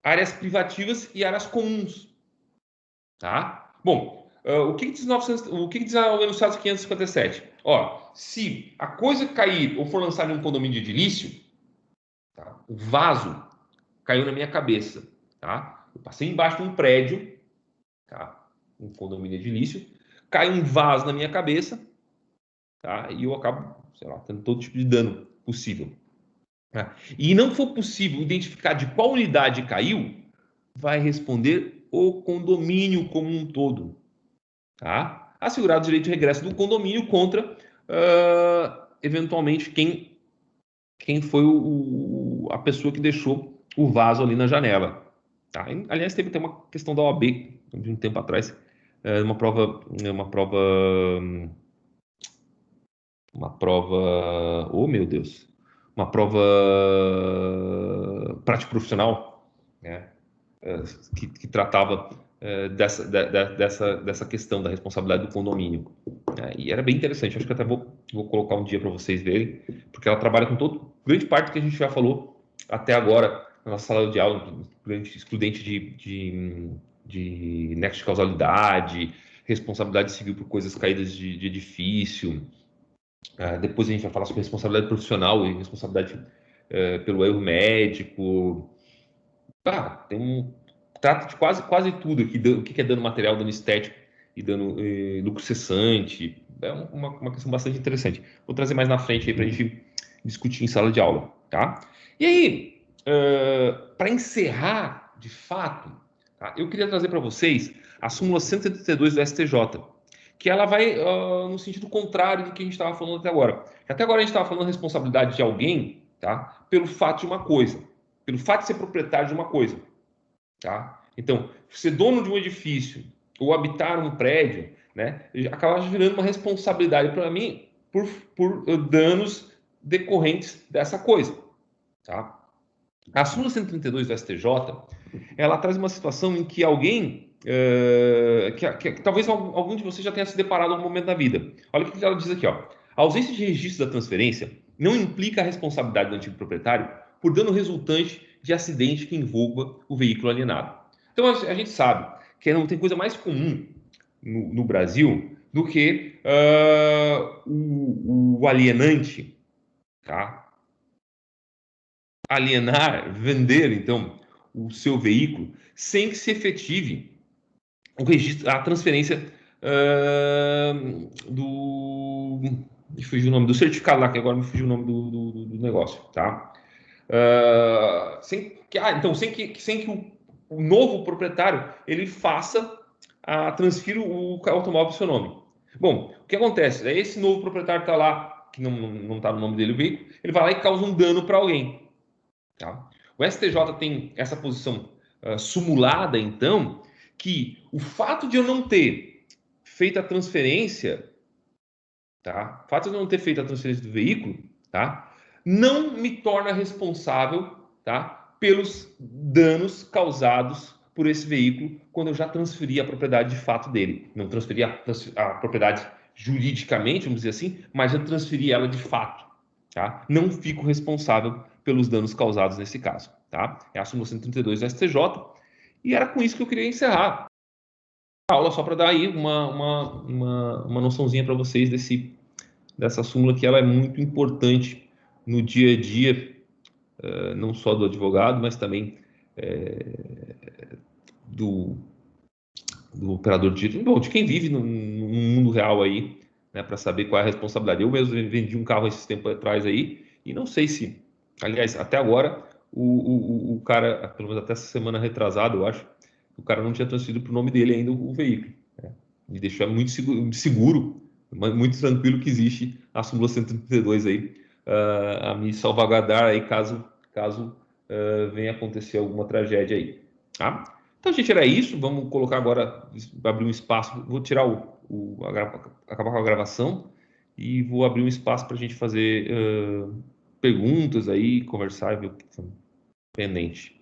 áreas privativas e áreas comuns. Tá? Bom, o que diz o enunciado 557? Ó, se a coisa cair ou for lançada em um condomínio edilício, tá? O vaso caiu na minha cabeça. Tá? Eu passei embaixo de um prédio, tá? Um condomínio edilício, cai um vaso na minha cabeça, tá? E eu acabo, sei lá, tendo todo tipo de dano possível. Tá? E não for possível identificar de qual unidade caiu, vai responder o condomínio como um todo. Tá? Assegurar o direito de regresso do condomínio contra, eventualmente, quem foi a pessoa que deixou o vaso ali na janela. Tá? Aliás, teve até uma questão da OAB, de um tempo atrás, oh meu Deus, uma prova prática profissional, né? Que tratava dessa questão da responsabilidade do condomínio. E era bem interessante, acho que até vou colocar um dia para vocês verem, porque ela trabalha com grande parte do que a gente já falou até agora na nossa sala de aula, excludente de nexo de causalidade, responsabilidade civil por coisas caídas de edifício. Depois a gente vai falar sobre responsabilidade profissional e responsabilidade pelo erro médico. Trata de quase tudo aqui, o que é dano material, dano estético e dano lucro cessante. É uma questão bastante interessante. Vou trazer mais na frente aí para a gente discutir em sala de aula, tá? E aí, para encerrar, de fato, tá? Eu queria trazer para vocês a súmula 172 do STJ, que ela vai no sentido contrário do que a gente estava falando até agora. Até agora a gente estava falando da responsabilidade de alguém, tá? Pelo fato de uma coisa, pelo fato de ser proprietário de uma coisa. Tá? Então, ser dono de um edifício ou habitar um prédio, né, acaba virando uma responsabilidade para mim por danos decorrentes dessa coisa. Tá? A súmula 132 do STJ, ela traz uma situação em que alguém, que talvez algum de vocês já tenha se deparado em algum momento da vida. Olha o que ela diz aqui. Ó. A ausência de registro da transferência não implica a responsabilidade do antigo proprietário por dano resultante de acidente que envolva o veículo alienado. Então, a gente sabe que não tem coisa mais comum no Brasil do que o alienante, tá? Alienar, vender, então, o seu veículo sem que se efetive o registro, a transferência do... Me fugiu o nome do certificado lá, que agora me fugiu o nome do negócio, tá? Sem que o novo proprietário ele faça transfira o automóvel para o seu nome. Bom, o que acontece? Esse novo proprietário está lá, que não está no nome dele o veículo, ele vai lá e causa um dano para alguém. Tá? O STJ tem essa posição sumulada, então, que o fato de eu não ter feito a transferência, tá? O fato de eu não ter feito a transferência do veículo, tá? Não me torna responsável, tá? Pelos danos causados por esse veículo quando eu já transferi a propriedade de fato dele. Não transferi a propriedade juridicamente, vamos dizer assim, mas eu transferi ela de fato, tá? Não fico responsável pelos danos causados nesse caso, tá? É a súmula 132 do STJ e era com isso que eu queria encerrar a aula, só para dar aí uma noçãozinha para vocês dessa súmula que ela é muito importante no dia a dia, não só do advogado, mas também do operador de direito, bom, de quem vive no mundo real aí, né, para saber qual é a responsabilidade. Eu mesmo vendi um carro esses tempos atrás aí e não sei se, aliás, até agora o cara, pelo menos até essa semana retrasada, eu acho, o cara não tinha transferido para o nome dele ainda o veículo. Né? Me deixou muito seguro, muito tranquilo que existe a súmula 132 aí, a me salvaguardar aí caso venha acontecer alguma tragédia aí. Tá? Então, gente, era isso. Vamos colocar agora, abrir um espaço. Vou tirar acabar com a gravação e vou abrir um espaço para a gente fazer perguntas aí, conversar e ver o que está pendente.